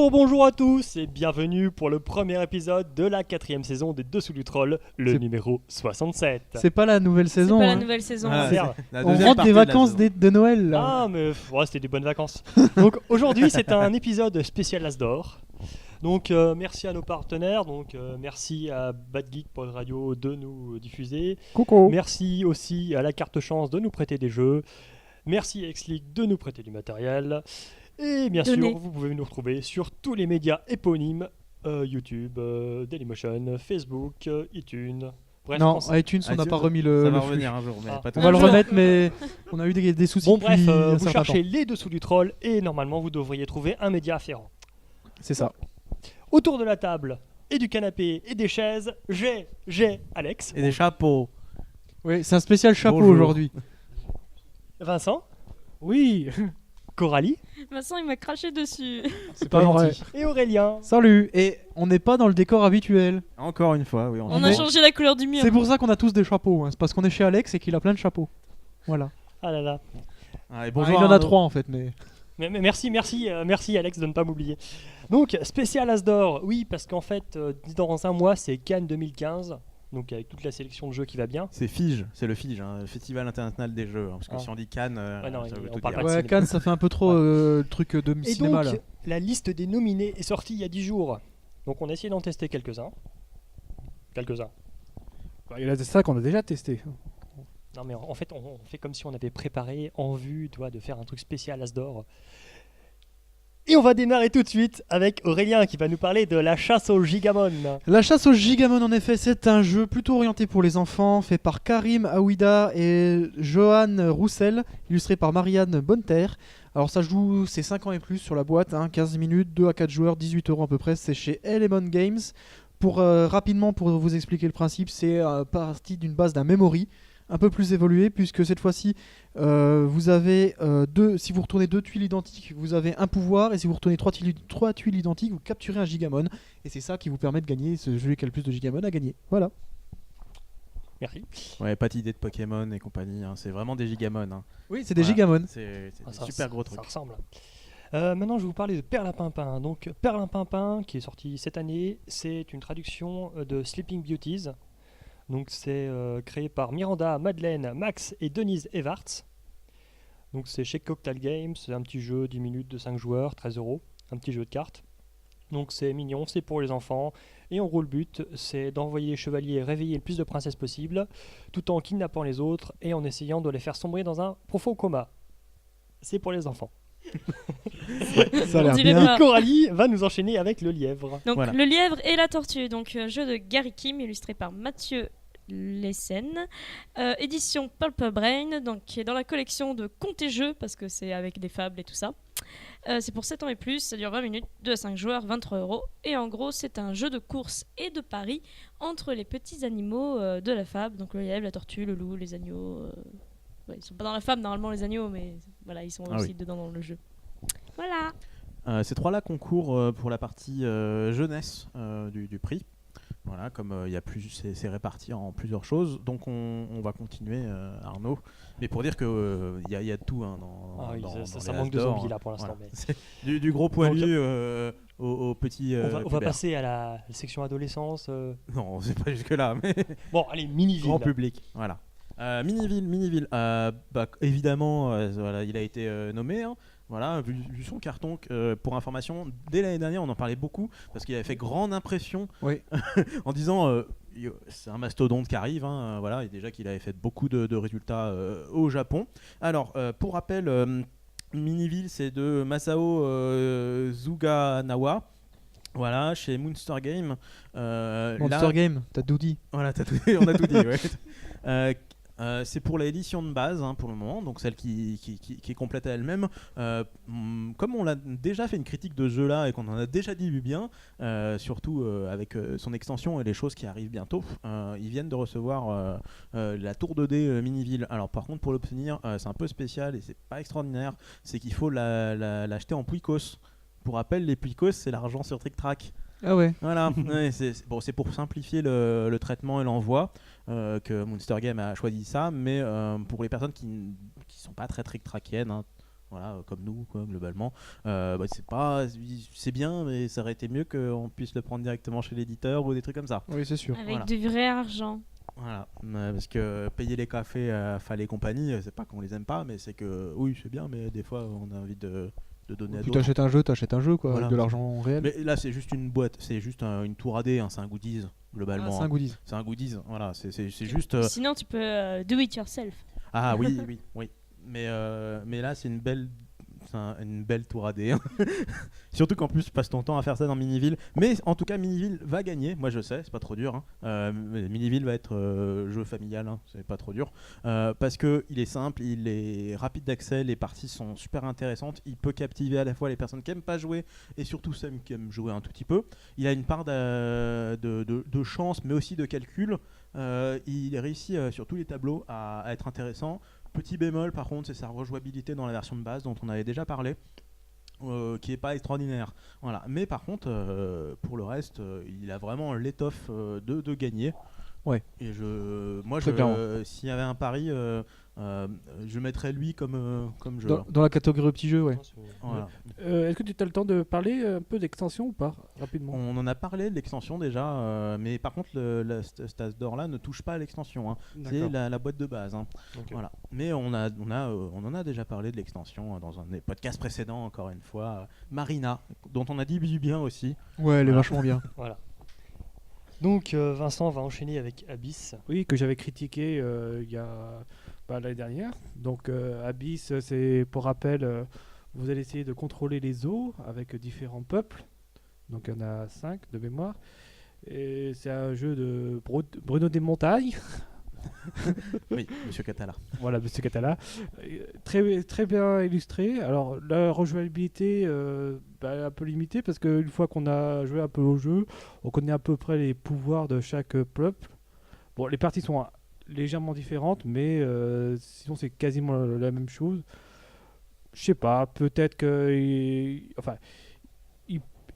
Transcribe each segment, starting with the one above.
Bonjour à tous et bienvenue pour le premier épisode de la 4ème saison des Dessous du Troll, le numéro 67. C'est pas la nouvelle saison. C'est pas hein. la nouvelle saison. On rentre des vacances de Noël là. Ah mais c'était des bonnes vacances. Donc aujourd'hui c'est un épisode spécial Asdor. Donc merci à nos partenaires, merci à Bad Geek Pod Radio de nous diffuser. Coucou. Merci aussi à la carte chance de nous prêter des jeux. Merci à X-League de nous prêter du matériel. Et bien sûr, vous pouvez nous retrouver sur tous les médias éponymes, YouTube, Dailymotion, Facebook, iTunes. Bref, non, iTunes, on n'a pas remis le. Ça va flux. revenir un jour. Mais pas tout On va de le suite. remettre, mais on a eu des soucis. Bon bref, depuis un vous certain cherchez temps. les Dessous du Troll et normalement vous devriez trouver un média afférent. C'est ça. Autour de la table et du canapé et des chaises, j'ai Alex. Et des chapeaux. Oui, c'est un spécial chapeau Bonjour. aujourd'hui. Vincent. Oui. Coralie. Vincent, il m'a craché dessus. C'est pas vrai. Et Aurélien. Salut. Et on n'est pas dans le décor habituel. Encore une fois, oui. On a changé la couleur du mur. C'est pour ça qu'on a tous des chapeaux. Hein. C'est parce qu'on est chez Alex et qu'il a plein de chapeaux. Voilà. Ah là là. Ah, et Bonjour, bonjour il en a Arnaud. 3 en fait, mais. Mais merci Alex de ne pas m'oublier. Donc spécial Asdor, oui parce qu'en fait dans un mois c'est Cannes 2015, donc avec toute la sélection de jeux qui va bien. C'est FIGE, c'est le FIGE, hein, le Festival international des jeux. Hein, parce que Ah. si on dit Cannes, Ouais, non, ça veut on tout parle dire. pas de Ouais, cinéma. Cannes, ça fait un peu trop truc de Et cinéma donc là. la liste des nominés est sortie il y a 10 jours, donc on a essayé d'en tester quelques-uns. Il y en a ça qu'on a déjà testé. Non mais en fait on fait comme si on avait préparé en vue de faire un truc spécial Asdor. Et on va démarrer tout de suite avec Aurélien qui va nous parler de la chasse au Gigamon. La chasse au Gigamon, en effet, c'est un jeu plutôt orienté pour les enfants, fait par Karim Aouida et Johan Roussel, illustré par Marianne Bonneterre. Alors ça joue, c'est 5 ans et plus sur la boîte, 15 minutes, 2 à 4 joueurs, 18 € à peu près, c'est chez Element Games. Rapidement, pour vous expliquer le principe, c'est parti d'une base d'un memory, un peu plus évolué, puisque cette fois-ci, vous avez si vous retournez 2 tuiles identiques, vous avez un pouvoir, et si vous retournez 3 tuiles identiques, vous capturez un Gigamon, et c'est ça qui vous permet de gagner, celui qui a le plus de Gigamon à gagner. Voilà. Merci. Ouais, pas d'idée de Pokémon et compagnie, hein, c'est vraiment des Gigamon. Hein. Oui, c'est des Voilà. Gigamon. C'est Ah, des super gros trucs. Ça ressemble. Maintenant, je vais vous parler de Perlimpinpin. Donc, Perlimpinpin, qui est sorti cette année, c'est une traduction de Sleeping Beauties. Donc, c'est créé par Miranda, Madeleine, Max et Denise Evarts. Donc, c'est chez Cocktail Games. C'est un petit jeu 10 minutes de 5 joueurs, 13 €. Un petit jeu de cartes. Donc, c'est mignon, c'est pour les enfants. Et en gros, le but, c'est d'envoyer les chevaliers réveiller le plus de princesses possible, tout en kidnappant les autres et en essayant de les faire sombrer dans un profond coma. C'est pour les enfants. Ça a l'air On dirait bien. pas. Coralie va nous enchaîner avec le lièvre. Donc Voilà. le lièvre et la tortue, donc jeu de Gary Kim illustré par Mathieu Lessen, édition Pulp Brain, donc qui est dans la collection de Contes et Jeux parce que c'est avec des fables et tout ça. C'est pour 7 ans et plus, ça dure 20 minutes, 2 à 5 joueurs, 23 € et en gros c'est un jeu de course et de pari entre les petits animaux de la fable, donc le lièvre, la tortue, le loup, les agneaux. Ouais, ils sont pas dans la fable normalement les agneaux, mais voilà, ils sont aussi dedans dans le jeu. Voilà. Ces trois-là concourent pour la partie jeunesse du prix. Voilà, comme il y a c'est réparti en plusieurs choses. Donc on va continuer, Arnaud. Mais pour dire que il y a tout dans ça les manque de Asdor, zombies là pour l'instant. voilà. Mais C'est du gros poilu au petit. on va pubère. passer à la section adolescence. Non, c'est pas jusque là, mais Bon, allez, mini-ville. grand public. Voilà. Miniville. Évidemment, voilà, il a été nommé. Hein. Voilà, vu son carton, pour information, dès l'année dernière, on en parlait beaucoup parce qu'il avait fait grande impression Oui. en disant c'est un mastodonte qui arrive. Hein, voilà, et déjà qu'il avait fait beaucoup de résultats au Japon. Alors, pour rappel, Miniville, c'est de Masao Suganawa. Voilà, chez Monster Game. Monster Game, t'as tout dit. Voilà, on a tout dit. Ouais. C'est pour l'édition de base pour le moment, donc celle qui est complète à elle-même. Comme on l'a déjà fait une critique de ce jeu-là et qu'on en a déjà dit du bien, surtout avec son extension et les choses qui arrivent bientôt, ils viennent de recevoir la tour 2D Miniville. Alors par contre pour l'obtenir, c'est un peu spécial et c'est pas extraordinaire, c'est qu'il faut l'acheter en Puicos. Pour rappel, les Puicos c'est l'argent sur Trick Track. Ah ouais. Voilà, ouais, c'est pour simplifier le traitement et l'envoi que Monster Game a choisi ça, mais pour les personnes qui sont pas très trick-trackiennes, voilà, comme nous quoi, globalement, c'est bien, mais ça aurait été mieux qu'on puisse le prendre directement chez l'éditeur ou des trucs comme ça. Oui, c'est sûr. Avec Voilà. du vrai argent. Voilà, parce que payer les cafés à Fall et compagnie, c'est pas qu'on les aime pas, mais c'est que oui, c'est bien, mais des fois on a envie de donner à Tu d'autres. t'achètes un jeu quoi, Voilà. avec de l'argent réel. Mais là, c'est juste une boîte, c'est juste une tour AD, c'est un goodies globalement. Ah, c'est un goodies. C'est un goodies, voilà, c'est juste. Sinon, tu peux do it yourself. Ah oui, oui. Mais là, c'est une belle tour AD. Surtout qu'en plus, tu passes ton temps à faire ça dans Miniville. Mais en tout cas, Miniville va gagner. Moi, je sais, c'est pas trop dur. Miniville va être jeu familial, c'est pas trop dur. Parce qu'il est simple, il est rapide d'accès, les parties sont super intéressantes. Il peut captiver à la fois les personnes qui aiment pas jouer et surtout celles qui aiment jouer un tout petit peu. Il a une part de chance, mais aussi de calcul. Il réussit sur tous les tableaux à être intéressant. Petit bémol par contre, c'est sa rejouabilité dans la version de base dont on avait déjà parlé, qui est pas extraordinaire. Voilà. Mais par contre, pour le reste, il a vraiment l'étoffe de gagner. Ouais. Et Très clairement. s'il y avait un pari, je mettrais lui comme jeu. Dans la catégorie petit jeu, ouais. Voilà. Est-ce que tu as le temps de parler un peu d'extension ou pas, rapidement? On en a parlé de l'extension déjà, mais par contre, cet Asdor là ne touche pas à l'extension. C'est D'accord. la boîte de base. Voilà. Mais on en a déjà parlé de l'extension dans un des podcasts précédents, encore une fois. Marina, dont on a dit du bien aussi. Ouais, elle est Voilà. vachement bien. Voilà. Donc Vincent va enchaîner avec Abyss. Oui, que j'avais critiqué il y a l'année dernière. Donc Abyss, c'est pour rappel, vous allez essayer de contrôler les eaux avec différents peuples. Donc il y en a 5 de mémoire. Et c'est un jeu de Bruno Desmontagnes. Oui, Monsieur Catala. Voilà, Monsieur Catala. Très, très bien illustré. Alors, la rejouabilité est un peu limitée parce qu'une fois qu'on a joué un peu au jeu, on connaît à peu près les pouvoirs de chaque peuple. Bon, les parties sont légèrement différentes, mais sinon, c'est quasiment la même chose. Je sais pas, peut-être que.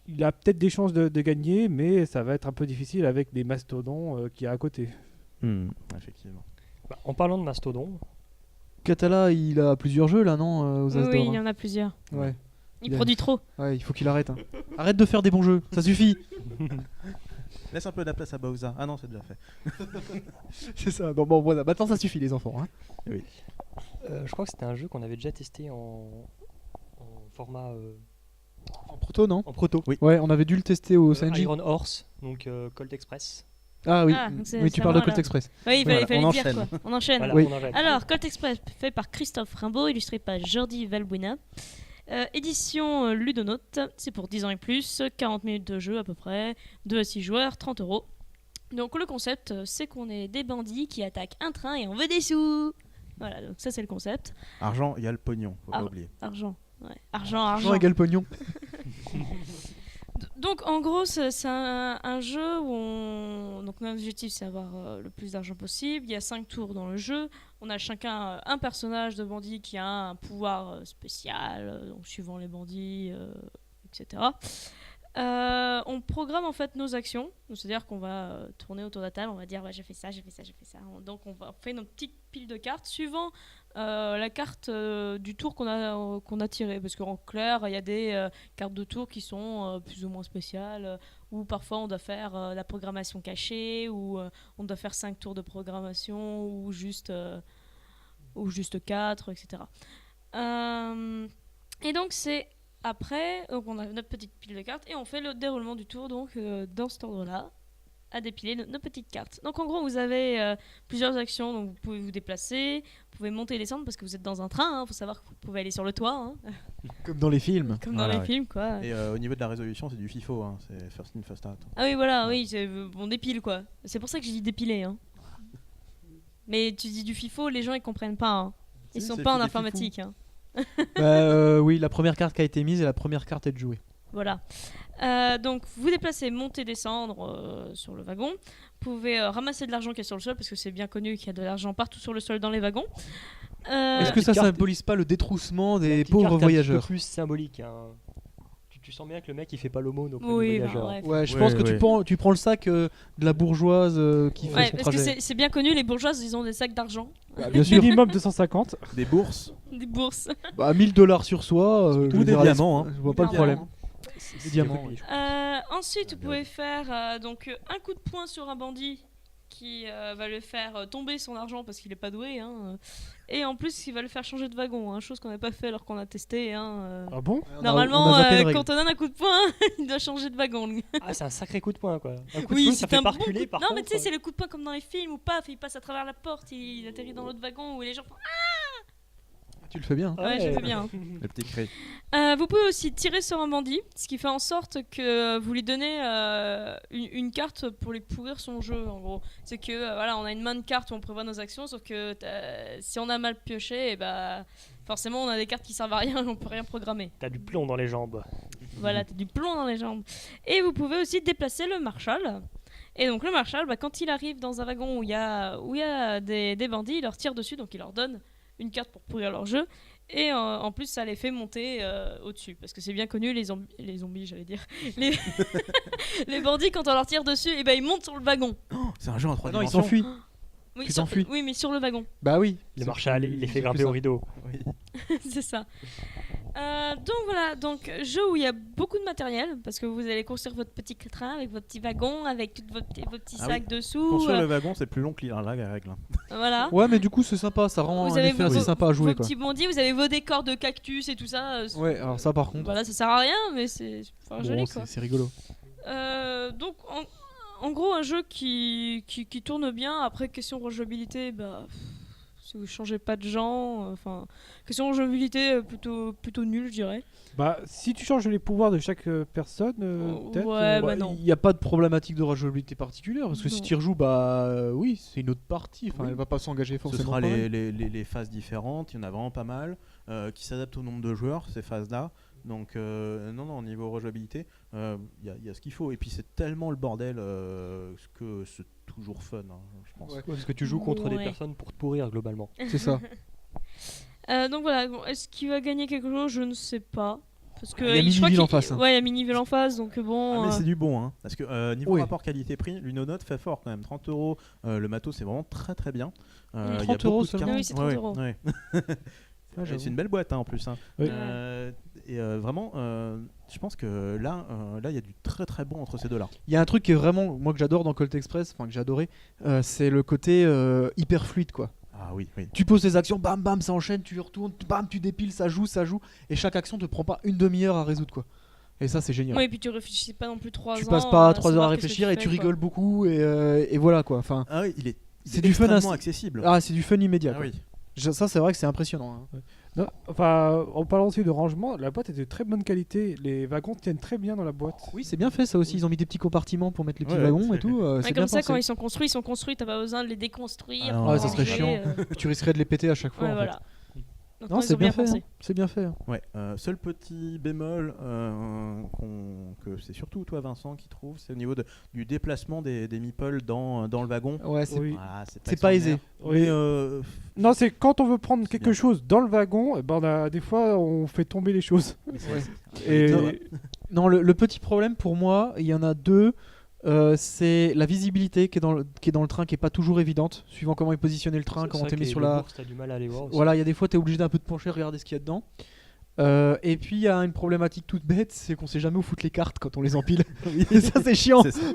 Il a peut-être des chances de gagner, mais ça va être un peu difficile avec les mastodons qu'il y a à côté. Effectivement. Bah, en parlant de Mastodon, Catala, il a plusieurs jeux là, non, aux As Oui, d'Or, il y hein. en a plusieurs. Ouais. Il produit trop. Ouais, il faut qu'il arrête. Arrête de faire des bons jeux, ça suffit. Laisse un peu de la place à Bowser. Ah non, c'est déjà fait. C'est ça. Bon, voilà. Maintenant ça suffit les enfants. Hein. je crois que c'était un jeu qu'on avait déjà testé en format En proto, non? en proto. Oui. Ouais, on avait dû le tester au CNJ. Iron Horse, donc Colt Express. Ah oui, Ah, donc c'est- oui, tu c'est parles de moi, Colt là. Express. Oui, il Voilà, fallait on le dire enchaîne. quoi. On enchaîne. Voilà, Oui. on enchaîne. Alors, Colt Express, fait par Christophe Rimbaud, illustré par Jordi Valbuena. Édition Ludonote, c'est pour 10 ans et plus, 40 minutes de jeu à peu près, 2 à 6 joueurs, 30 €. Donc le concept, c'est qu'on est des bandits qui attaquent un train et on veut des sous. Voilà, donc ça c'est le concept. Argent, il y a le pognon, faut Ah. pas oublier. Argent, ouais. Argent, Jean argent. égale pognon. Donc en gros, c'est un jeu où donc notre objectif c'est avoir le plus d'argent possible. Il y a 5 tours dans le jeu. On a chacun un personnage de bandit qui a un pouvoir spécial, donc suivant les bandits, etc. On programme en fait nos actions, donc c'est-à-dire qu'on va tourner autour de la table, on va dire ouais, j'ai fait ça, j'ai fait ça, j'ai fait ça. Donc on fait notre petite pile de cartes suivant la carte du tour qu'on a tiré, parce qu'en clair il y a des cartes de tour qui sont plus ou moins spéciales, ou parfois on doit faire la programmation cachée, ou on doit faire 5 tours de programmation, ou juste 4, etc. Et donc c'est après, donc on a notre petite pile de cartes et on fait le déroulement du tour donc dans cet ordre-là, à dépiler nos petites cartes. Donc en gros vous avez plusieurs actions, donc vous pouvez vous déplacer, vous pouvez monter et descendre parce que vous êtes dans un train, faut savoir que vous pouvez aller sur le toit, Comme dans les films. comme dans Voilà, les ouais. films quoi. Et au niveau de la résolution, c'est du FIFO, c'est first in, first out. Ah oui voilà, oui, on dépile quoi. C'est pour ça que j'ai dit dépiler. Mais tu dis du FIFO, les gens ils comprennent pas. Hein. Ils Si, sont c'est pas en des informatique. Hein. Oui, la première carte qui a été mise et la première carte est de jouer. Voilà. Donc vous déplacez, monter, descendre sur le wagon. Vous pouvez ramasser de l'argent qui est sur le sol parce que c'est bien connu qu'il y a de l'argent partout sur le sol dans les wagons. Est-ce que ça carte- symbolise pas le détroussement La des petite pauvres carte un petit voyageurs? peu plus symbolique. Hein. Tu sens bien que le mec il fait pas l'aumône auprès Oui, du bah, voyageur. bref. Ouais, je Ouais, pense que ouais. tu prends le sac de la bourgeoise qui fait Ouais, son parce que trajet. c'est bien connu, les bourgeoises ils ont des sacs d'argent, Bah, bien sûr. Minimum 250. Des bourses. des bourses. Bah, 1000$ sur soi. je Ou veux des dire, diamants. Hein. Je vois pas le Des problème. diamants. Des diamants. Oui. Ensuite, vous pouvez faire donc un coup de poing sur un bandit qui va le faire tomber son argent parce qu'il est pas doué. Hein, et en plus, il va le faire changer de wagon, hein, chose qu'on n'a pas fait alors qu'on a testé. Hein, Ah bon? Normalement, on a zappé une règle. quand on donne un coup de poing, il doit changer de wagon. lui. Ah, c'est un sacré coup de poing quoi. Un coup de Oui, poing, ça c'est fait un pas bon reculer coup de- par Non, contre. mais tu sais, c'est le coup de poing comme dans les films où paf, il passe à travers la porte, il atterrit dans l'autre wagon où les gens font Tu le fais bien. Ah ouais, je le fais bien. Le petit cri. Vous pouvez aussi tirer sur un bandit, ce qui fait en sorte que vous lui donnez une carte pour lui pourrir son jeu. En gros, c'est que voilà, on a une main de cartes où on prévoit nos actions, sauf que si on a mal pioché, et bah forcément on a des cartes qui servent à rien, on peut rien programmer. T'as du plomb dans les jambes. Voilà, t'as du plomb dans les jambes. Et vous pouvez aussi déplacer le marshal. Et donc le marshal, bah, quand il arrive dans un wagon où il y a des bandits, il leur tire dessus, donc il leur donne une carte pour pourrir leur jeu. Et en plus, ça les fait monter au-dessus. Parce que c'est bien connu, les zombies, j'allais dire. Les, les bandits, quand on leur tire dessus, et ben, ils montent sur le wagon. C'est un jeu en 3 Ah non, ils dimensions. s'enfuient. Oui, Tu sur, t'enfuis. oui, mais sur le wagon. Bah oui. Le marshal, il les fait c'est grimper plus au ça. rideau. Oui. C'est ça. Donc voilà, donc jeu où il y a beaucoup de matériel. Parce que vous allez construire votre petit train avec vos petits wagons, avec tous vos petits Ah sacs dessous. Construire le wagon, c'est plus long que lire la règle. Voilà. Ouais, mais du coup, c'est sympa. Ça rend Vous un avez effet vos- assez sympa à jouer, Vos quoi. petits bandits, vous avez vos décors de cactus et tout ça. Ouais, alors ça, par contre, Voilà, ça sert à rien, mais c'est enfin, joli bon, quoi. c'est rigolo. Donc en gros un jeu qui tourne bien. Après question rejouabilité, bah si vous changez pas de gens, enfin question rejouabilité plutôt nul je dirais. Bah, si tu changes les pouvoirs de chaque personne, peut-être. Ouais, bah Ouais, non. il n'y a pas de problématique de rejouabilité particulière parce que si Non. tu rejoues, bah oui, c'est une autre partie. Enfin, Oui. elle va pas s'engager Ce forcément. sera quand même. les phases différentes, il y en a vraiment pas mal, qui s'adaptent au nombre de joueurs, ces phases-là. Donc non, au niveau rejouabilité, il y a ce qu'il faut. Et puis c'est tellement le bordel que c'est toujours fun, hein, je pense. Ouais. Parce que tu joues contre des Ouais. personnes pour te pourrir globalement. C'est ça. Donc voilà, bon, est-ce qu'il va gagner quelque chose? Je ne sais pas. Parce que Il y a je crois Miniville en qu'il- face, hein. Ouais, il y a Miniville en face, donc bon. Ah, mais c'est du bon, hein. Parce que niveau Oui. rapport qualité-prix, l'Unonote fait fort quand même. 30 €, le matos c'est vraiment très très bien. Il y a 30 € beaucoup de seulement. cartes. Oui, c'est 30 €. Ouais. Ah, Et j'avoue. c'est une belle boîte hein, en plus. Hein. Oui. Vraiment, je pense que là, il y a du très très bon entre ces deux-là. Il y a un truc qui est vraiment, moi que j'adore dans Colt Express, enfin que j'ai adoré, c'est le côté hyper fluide, quoi. Ah oui, oui. Tu poses tes actions, bam bam, ça enchaîne, tu retournes, bam, tu dépiles, ça joue, et chaque action te prend pas une demi-heure à résoudre, quoi. Et ça, c'est génial. Oui, et puis tu réfléchis pas non plus 3 ans. Tu passes pas 3 heures à savoir qu'est-ce que réfléchir tu et fais, tu quoi. rigoles beaucoup et voilà, quoi. Enfin, Ah oui, il est C'est du fun extrêmement à- accessible. ah, c'est du fun immédiat. Ah quoi. oui. Ça, c'est vrai que c'est impressionnant. hein. Non, enfin, en parlant aussi de rangement, la boîte est de très bonne qualité. Les wagons tiennent très bien dans la boîte. Oui, c'est bien fait ça aussi. Ils ont mis des petits compartiments pour mettre les petits Ouais, wagons c'est- et tout. Ouais, C'est comme bien ça, pensé. quand ils sont construits, t'as pas besoin de les déconstruire. Ah non. pour Ouais, ça serait ranger, chiant. Tu risquerais de les péter à chaque fois. Ouais, en fait. voilà. Donc, Non, ils c'est ont bien fait. pensé. hein. C'est bien fait. hein. Ouais, seul petit bémol que c'est surtout toi Vincent qui trouve, c'est au niveau du déplacement des meeples dans le wagon. Ouais, c'est Oui. Voilà, c'est pas aisé. Mais Non, c'est quand on veut prendre C'est quelque bien. chose dans le wagon, eh ben, des fois on fait tomber les choses. Et Non, Non, le petit problème pour moi, il y en a deux. C'est la visibilité qui est dans le train qui est pas toujours évidente, suivant comment est positionné le train, C'est comment ça t'es mis que sur les la. bourses, t'as du mal à aller voir aussi. Voilà, il y a des fois t'es obligé d'un peu de pencher, regarder ce qu'il y a dedans. Et puis il y a une problématique toute bête, c'est qu'on sait jamais où foutre les cartes quand on les empile. Et ça c'est chiant. c'est ça.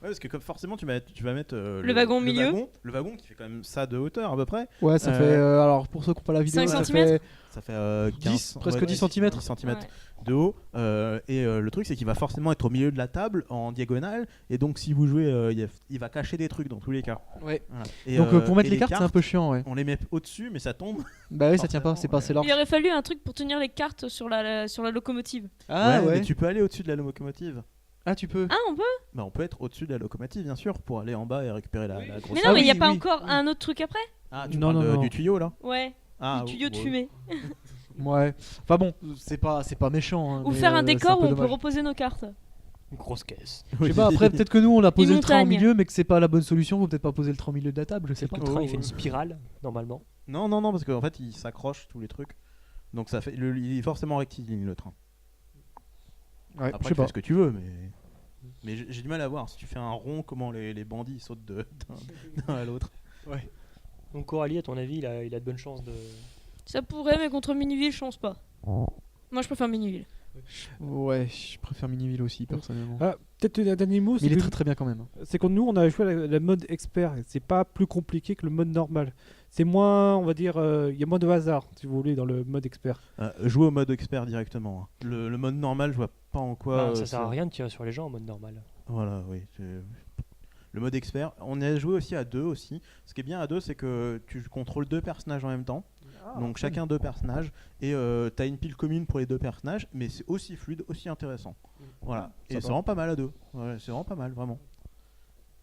Ouais, parce que comme forcément tu vas mettre Le wagon au milieu. le wagon qui fait quand même ça de hauteur à peu près. Ouais, ça fait. Alors pour ceux qui n'ont pas la vidéo, 5 ça centimètres fait. Ça fait 10, 15, presque 10 centimètres. 10 centimètres Ouais. de haut. Le truc c'est qu'il va forcément être au milieu de la table en diagonale et donc si vous jouez, il va cacher des trucs dans tous les cas. Ouais. Voilà. Et, Donc pour mettre et les cartes, c'est un peu chiant, ouais. on les met au-dessus mais ça tombe. Bah oui, ça tient pas, Forcément, c'est pas assez large. Il aurait fallu un truc pour tenir les cartes sur la locomotive. Ah mais ouais. tu peux aller au-dessus de la locomotive. Ah, tu peux. Ah, on peut. Bah, on peut être au-dessus de la locomotive, bien sûr, pour aller en bas et récupérer la grosse. Mais Ah non, mais il oui, y a pas oui, encore oui. un autre truc après. Ah, tu Non, parles non, non. du tuyau là. Ouais. Ah, Du tuyau de ouais. fumée. Ouais. Enfin bon, c'est pas méchant. Hein, Ou mais, faire un c'est décor peu où on peut dommage. reposer nos cartes. Une grosse caisse. Je sais pas, après peut-être que nous on a posé le train au montagne. milieu, mais que c'est pas la bonne solution, faut peut-être pas poser le train au milieu de la table, je sais C'est pas. que le train il Oh, fait une ouais. spirale normalement. Non, parce qu'en fait, il s'accroche tous les trucs. Donc ça fait, il est forcément rectiligne le train. Ouais, Après, je sais tu fais pas. ce que tu veux, mais j'ai du mal à voir. Si tu fais un rond, comment les bandits sautent d'un à l'autre. Donc Coralie, à ton avis, il a de bonnes chances de. Ça pourrait, mais contre Miniville, je pense pas. Moi, je préfère Miniville. Ouais, je préfère Miniville aussi personnellement. Ah, peut-être un dernier mot, Mais il est très très bien quand même. c'est que nous, on a joué la mode expert. Et c'est pas plus compliqué que le mode normal. C'est moins, on va dire, il y a moins de hasard, si vous voulez, dans le mode expert. Jouer au mode expert directement. Hein. Le mode normal, je vois pas en quoi. Ça sert à rien de tirer sur les gens en mode normal. Voilà, oui. Le mode expert. On a joué aussi à deux aussi. Ce qui est bien à deux, c'est que tu contrôles deux personnages en même temps. Donc chacun deux personnages. Et t'as une pile commune pour les deux personnages. Mais c'est aussi fluide, aussi intéressant. Voilà. Et sympa. c'est vraiment pas mal à deux. Ouais, c'est vraiment pas mal, vraiment.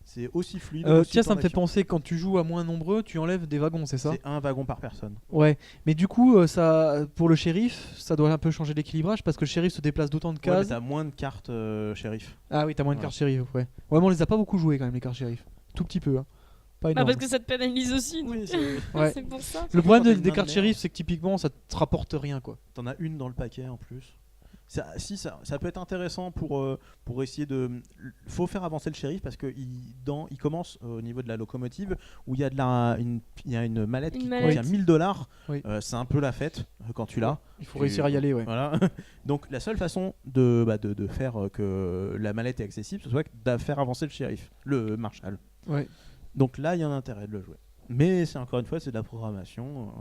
C'est aussi fluide. aussi Tiens, plein ça me fait d'action. penser, quand tu joues à moins nombreux, tu enlèves des wagons, c'est ça? C'est un wagon par personne. Ouais, mais du coup, ça, pour le shérif, ça doit un peu changer l'équilibrage parce que le shérif se déplace d'autant de Ouais, mais cases. t'as moins de cartes shérif. Ah oui, t'as moins de Ouais. cartes shérif, ouais. Ouais, mais on les a pas beaucoup jouées quand même, les cartes shérif. Tout petit peu, hein. Pas Ah, énorme. parce que ça te pénalise aussi. donc. Ouais. C'est pour ça. Le problème Quand t'as des une main cartes de shérif, merde. c'est que typiquement, ça te rapporte rien, quoi. T'en as une dans le paquet en plus. Ça peut être intéressant pour essayer de. Faut faire avancer le shérif parce qu'il commence au niveau de la locomotive où il y a une mallette Une qui mallette. contient 1000$. Oui. C'est un peu la fête quand tu l'as. Il faut réussir à y aller, ouais. Voilà. Donc la seule façon de faire que la mallette est accessible, ce soit de faire avancer le shérif, le marshal. Ouais. Donc là, il y a un intérêt de le jouer. Mais c'est encore une fois, c'est de la programmation.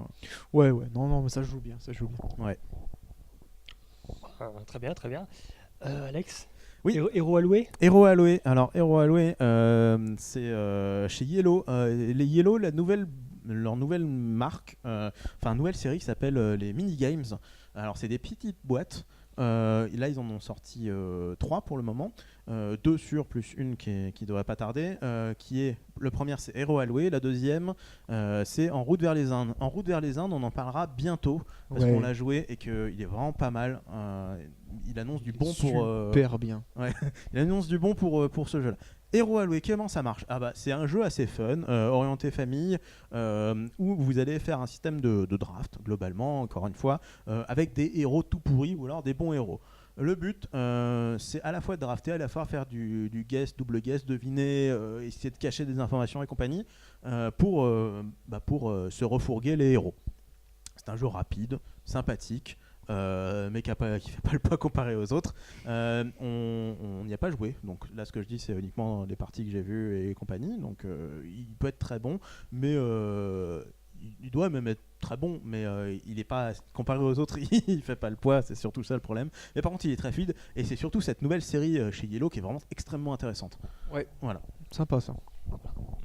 Ouais, non, mais ça se joue bien, ça se joue bien. Très bien, très bien. Alex. Oui. Héros alloué. Héros Alloué. Alors, Héros Alloué, c'est chez Yellow. Les Yellow, leur nouvelle marque, nouvelle série qui s'appelle les Minigames. Alors, c'est des petites boîtes. Là, ils en ont sorti 3 pour le moment. 2 sur plus une qui devrait pas tarder. Le premier, c'est Héros Alloué. La deuxième, c'est En route vers les Indes. En route vers les Indes, on en parlera bientôt parce Ouais. qu'on l'a joué et qu'il est vraiment pas mal. Il annonce du bon pour. Super bien. Il annonce du bon pour ce jeu-là. Héros Alloué, comment ça marche? C'est un jeu assez fun, orienté famille, où vous allez faire un système de draft, globalement, encore une fois, avec des héros tout pourris ou alors des bons héros. Le but, c'est à la fois de drafter, à la fois faire du guess, double guess, deviner, essayer de cacher des informations et compagnie, pour se refourguer les héros. C'est un jeu rapide, sympathique, mais qui fait pas le pas comparé aux autres. On n'y a pas joué, donc là ce que je dis c'est uniquement les parties que j'ai vues et compagnie, donc il peut être très bon, mais il doit même être très bon, mais il est pas comparé aux autres, il fait pas le poids, c'est surtout ça le problème. Mais par contre il est très fluide, et c'est surtout cette nouvelle série chez Yellow qui est vraiment extrêmement intéressante. Ouais. Voilà. Sympa ça.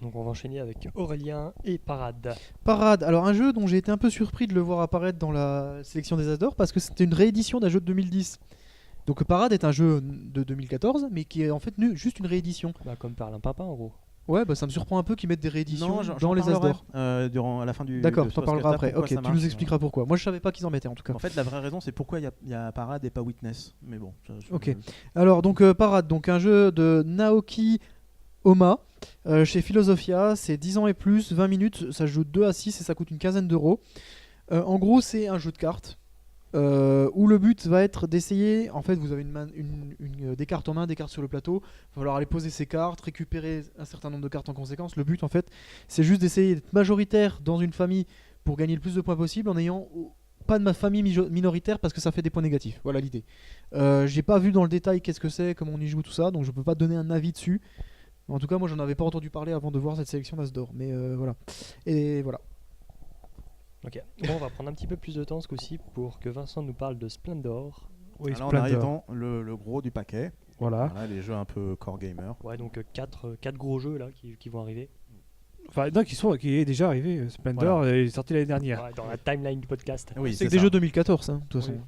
Donc on va enchaîner avec Aurélien et Parade. Parade, alors un jeu dont j'ai été un peu surpris de le voir apparaître dans la sélection des As d'Or parce que c'était une réédition d'un jeu de 2010. Donc Parade est un jeu de 2014 mais qui est en fait juste une réédition. Comme Perlimpinpin en gros. Ouais, bah ça me surprend un peu qu'ils mettent des rééditions j'en dans les As parlerai, d'Or. à la fin du. D'accord, de t'en ce parleras podcast-là, après. pourquoi Ok, ça tu nous marche. expliqueras pourquoi. Moi je savais pas qu'ils en mettaient en tout cas. En fait, la vraie raison, c'est pourquoi il y a Parade et pas Witness. Mais bon. Ok. Alors donc Parade, donc un jeu de Naoki Oma chez Philosophia, c'est 10 ans et plus, 20 minutes, ça se joue de 2 à 6 et ça coûte une quinzaine d'euros. En gros, c'est un jeu de cartes où le but va être d'essayer, en fait vous avez des cartes en main, des cartes sur le plateau, il va falloir aller poser ces cartes, récupérer un certain nombre de cartes en conséquence. Le but en fait c'est juste d'essayer d'être majoritaire dans une famille pour gagner le plus de points possible en ayant pas de ma famille minoritaire parce que ça fait des points négatifs. Voilà l'idée. J'ai pas vu dans le détail qu'est-ce que c'est, comment on y joue, tout ça, donc je peux pas donner un avis dessus. En tout cas, moi j'en avais pas entendu parler avant de voir cette sélection d'As d'Or, mais voilà. Et voilà. Ok. Bon, on va prendre un petit peu plus de temps ce coup-ci pour que Vincent nous parle de Splendor. Oui, Alors on Splendor. arrive dans le gros du paquet. Voilà. Voilà, les jeux un peu core gamer. Ouais, donc 4 gros jeux là qui vont arriver. Enfin, non, qui est déjà arrivé. Splendor il est sorti l'année dernière. Ouais, dans la timeline du podcast. Oui, C'est que des jeux 2014, hein, de toute façon.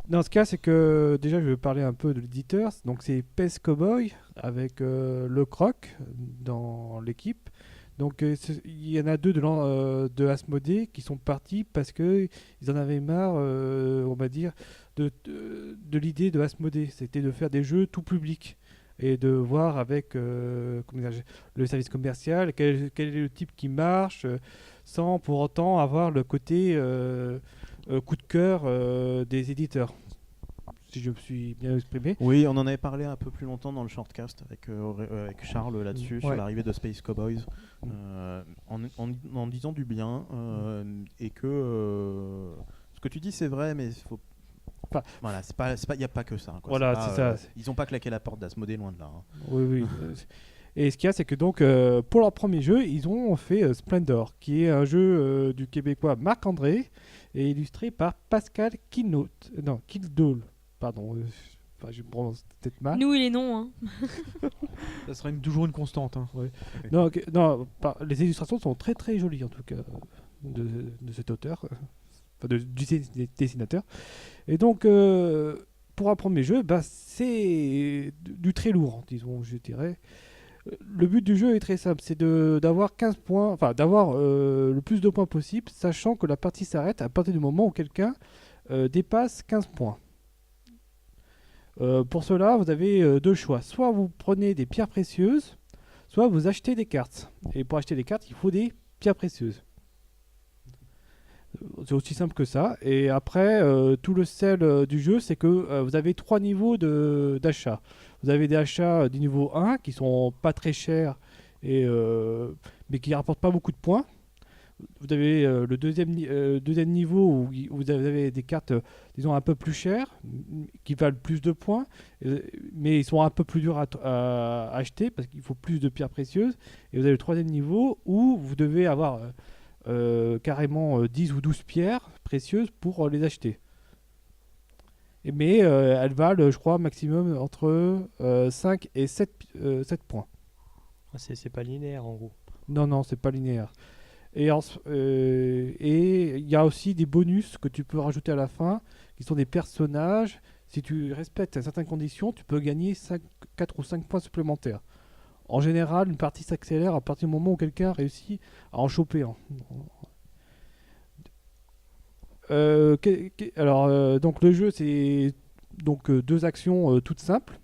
Dans ce cas, c'est que déjà, je vais parler un peu de l'éditeur. Donc, c'est PES Cowboy avec le Croc dans l'équipe. Donc, il y en a deux de Asmodée qui sont partis parce qu'ils en avaient marre, on va dire, de l'idée de Asmodée. C'était de faire des jeux tout public et de voir avec comment dire, le service commercial quel est le type qui marche sans pour autant avoir le côté coup de cœur des éditeurs, si je me suis bien exprimé. Oui, on en avait parlé un peu plus longtemps dans le shortcast avec Charles là-dessus, sur Ouais. l'arrivée de Space Cowboys, en disant du bien, et que ce que tu dis c'est vrai, mais faut... Enfin, voilà, il n'y a pas que ça. Quoi. Voilà, pas, c'est ça. Ils n'ont pas claqué la porte d'Asmodée, loin de là. Hein. Oui. Et ce qu'il y a, c'est que donc, pour leur premier jeu, ils ont fait Splendor, qui est un jeu du Québécois Marc-André, et illustré par Pascal Kildall. Pardon, je me prononce peut-être mal. Nous, il est non. Hein. Ça sera toujours une constante. Hein. Les illustrations sont très très jolies, en tout cas, de cet auteur, enfin du dessinateur. Et donc, pour un premier jeu, c'est du très lourd, disons, je dirais. Le but du jeu est très simple, c'est d'avoir 15 points, enfin d'avoir le plus de points possible, sachant que la partie s'arrête à partir du moment où quelqu'un dépasse 15 points. Pour cela, vous avez deux choix. Soit vous prenez des pierres précieuses, soit vous achetez des cartes. Et pour acheter des cartes, il faut des pierres précieuses. C'est aussi simple que ça. Et après, tout le sel du jeu, c'est que vous avez 3 niveaux d'achat. Vous avez des achats du niveau 1 qui sont pas très chers, mais qui rapportent pas beaucoup de points. Vous avez le deuxième niveau où vous avez des cartes, disons, un peu plus chères, qui valent plus de points, mais ils sont un peu plus durs à acheter parce qu'il faut plus de pierres précieuses. Et vous avez le troisième niveau où vous devez avoir carrément 10 ou 12 pierres précieuses pour les acheter. Mais elles valent, je crois, maximum entre 5 et 7 points. C'est pas linéaire en gros. Non, c'est pas linéaire. Et il y a aussi des bonus que tu peux rajouter à la fin, qui sont des personnages. Si tu respectes certaines conditions, tu peux gagner 4 ou 5 points supplémentaires. En général, une partie s'accélère à partir du moment où quelqu'un réussit à en choper un. Donc le jeu, c'est donc 2 actions toutes simples.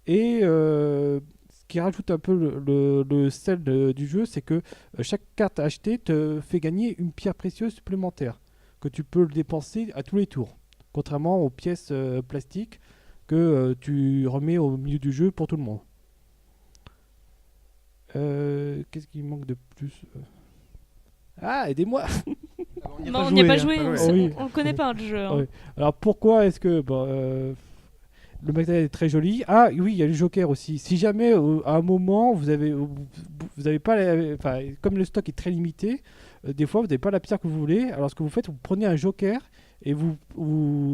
Et ce qui rajoute un peu le sel du jeu, c'est que chaque carte achetée te fait gagner une pierre précieuse supplémentaire que tu peux dépenser à tous les tours, contrairement aux pièces plastiques que tu remets au milieu du jeu pour tout le monde. Qu'est-ce qu'il manque de plus Ah, aidez-moi. On n'y a pas joué, hein. on le connaît pas le jeu. Hein. Oui. Alors pourquoi est-ce que le matériel est très joli. Ah oui, il y a le Joker aussi. Si jamais à un moment vous avez pas, comme le stock est très limité, des fois vous n'avez pas la pierre que vous voulez. Alors ce que vous faites, vous prenez un Joker et vous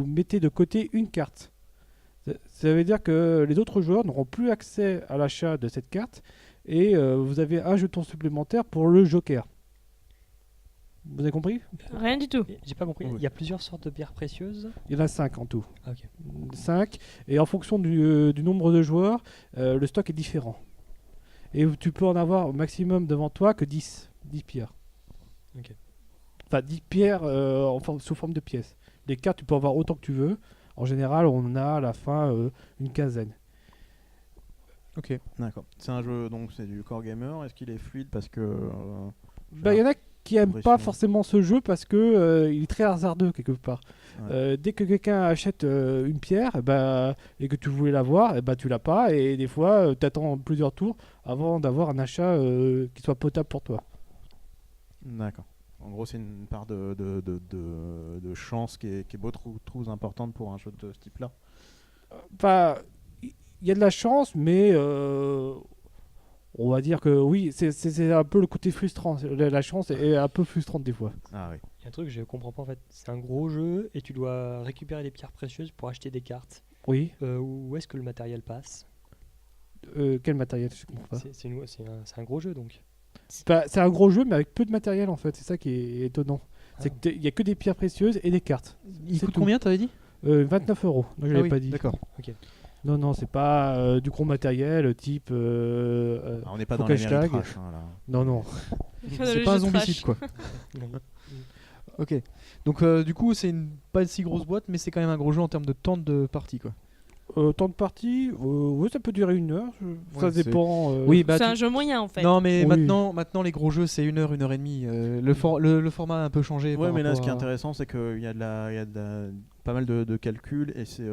mettez de côté une carte. Ça veut dire que les autres joueurs n'auront plus accès à l'achat de cette carte et vous avez un jeton supplémentaire pour le Joker. Vous avez compris ? Rien du tout. J'ai pas compris. Oui. Il y a plusieurs sortes de pierres précieuses. Il y en a 5 en tout. Ah, ok. 5. Et en fonction du nombre de joueurs, le stock est différent. Et tu peux en avoir au maximum devant toi que 10 pierres. Ok. Enfin, 10 pierres sous forme de pièces. Les cartes, tu peux en avoir autant que tu veux. En général, on en a à la fin une quinzaine. Ok, d'accord. C'est un jeu, donc c'est du core gamer. Est-ce qu'il est fluide parce que Il y en a qui n'aiment pas impression. forcément ce jeu parce que il est très hasardeux quelque part. Ouais. Dès que quelqu'un achète une pierre et que tu voulais l'avoir, tu l'as pas. Et des fois, tu attends plusieurs tours avant d'avoir un achat qui soit potable pour toi. D'accord. En gros, c'est une part de chance qui est beaucoup trop importante pour un jeu de ce type-là. Enfin, il y a de la chance, mais on va dire que oui, c'est un peu le côté frustrant. La chance est un peu frustrante des fois. Ah oui. Il y a un truc que je comprends pas en fait. C'est un gros jeu et tu dois récupérer des pierres précieuses pour acheter des cartes. Oui. Où est-ce que le matériel passe? Quel matériel? Je comprends pas. C'est un gros jeu donc. C'est un gros jeu, mais avec peu de matériel en fait. C'est ça qui est étonnant. C'est qu'il n'y a que des pierres précieuses et des cartes. Il C'est coûte tout. combien, t'avais dit? 29 €. Non, je Ah l'avais oui, pas dit. d'accord. Non, non, c'est pas du gros matériel type. Alors, on n'est pas faut dans les qu'hashtag. méritrash, hein, là. Non, non. C'est pas un zombicide quoi. Ok. Donc du coup c'est pas une si grosse boîte mais c'est quand même un gros jeu en termes de temps de partie quoi. Temps de partie, oui, ça peut durer 1 heure. Ça Ouais, c'est- dépend. Oui bah C'est tu- un jeu moyen en fait. Non mais Oui. maintenant les gros jeux c'est 1 heure et demie. Le format a un peu changé. Ouais, par mais là, ce rapport qui est à- intéressant, c'est qu'il y a pas mal de calculs et c'est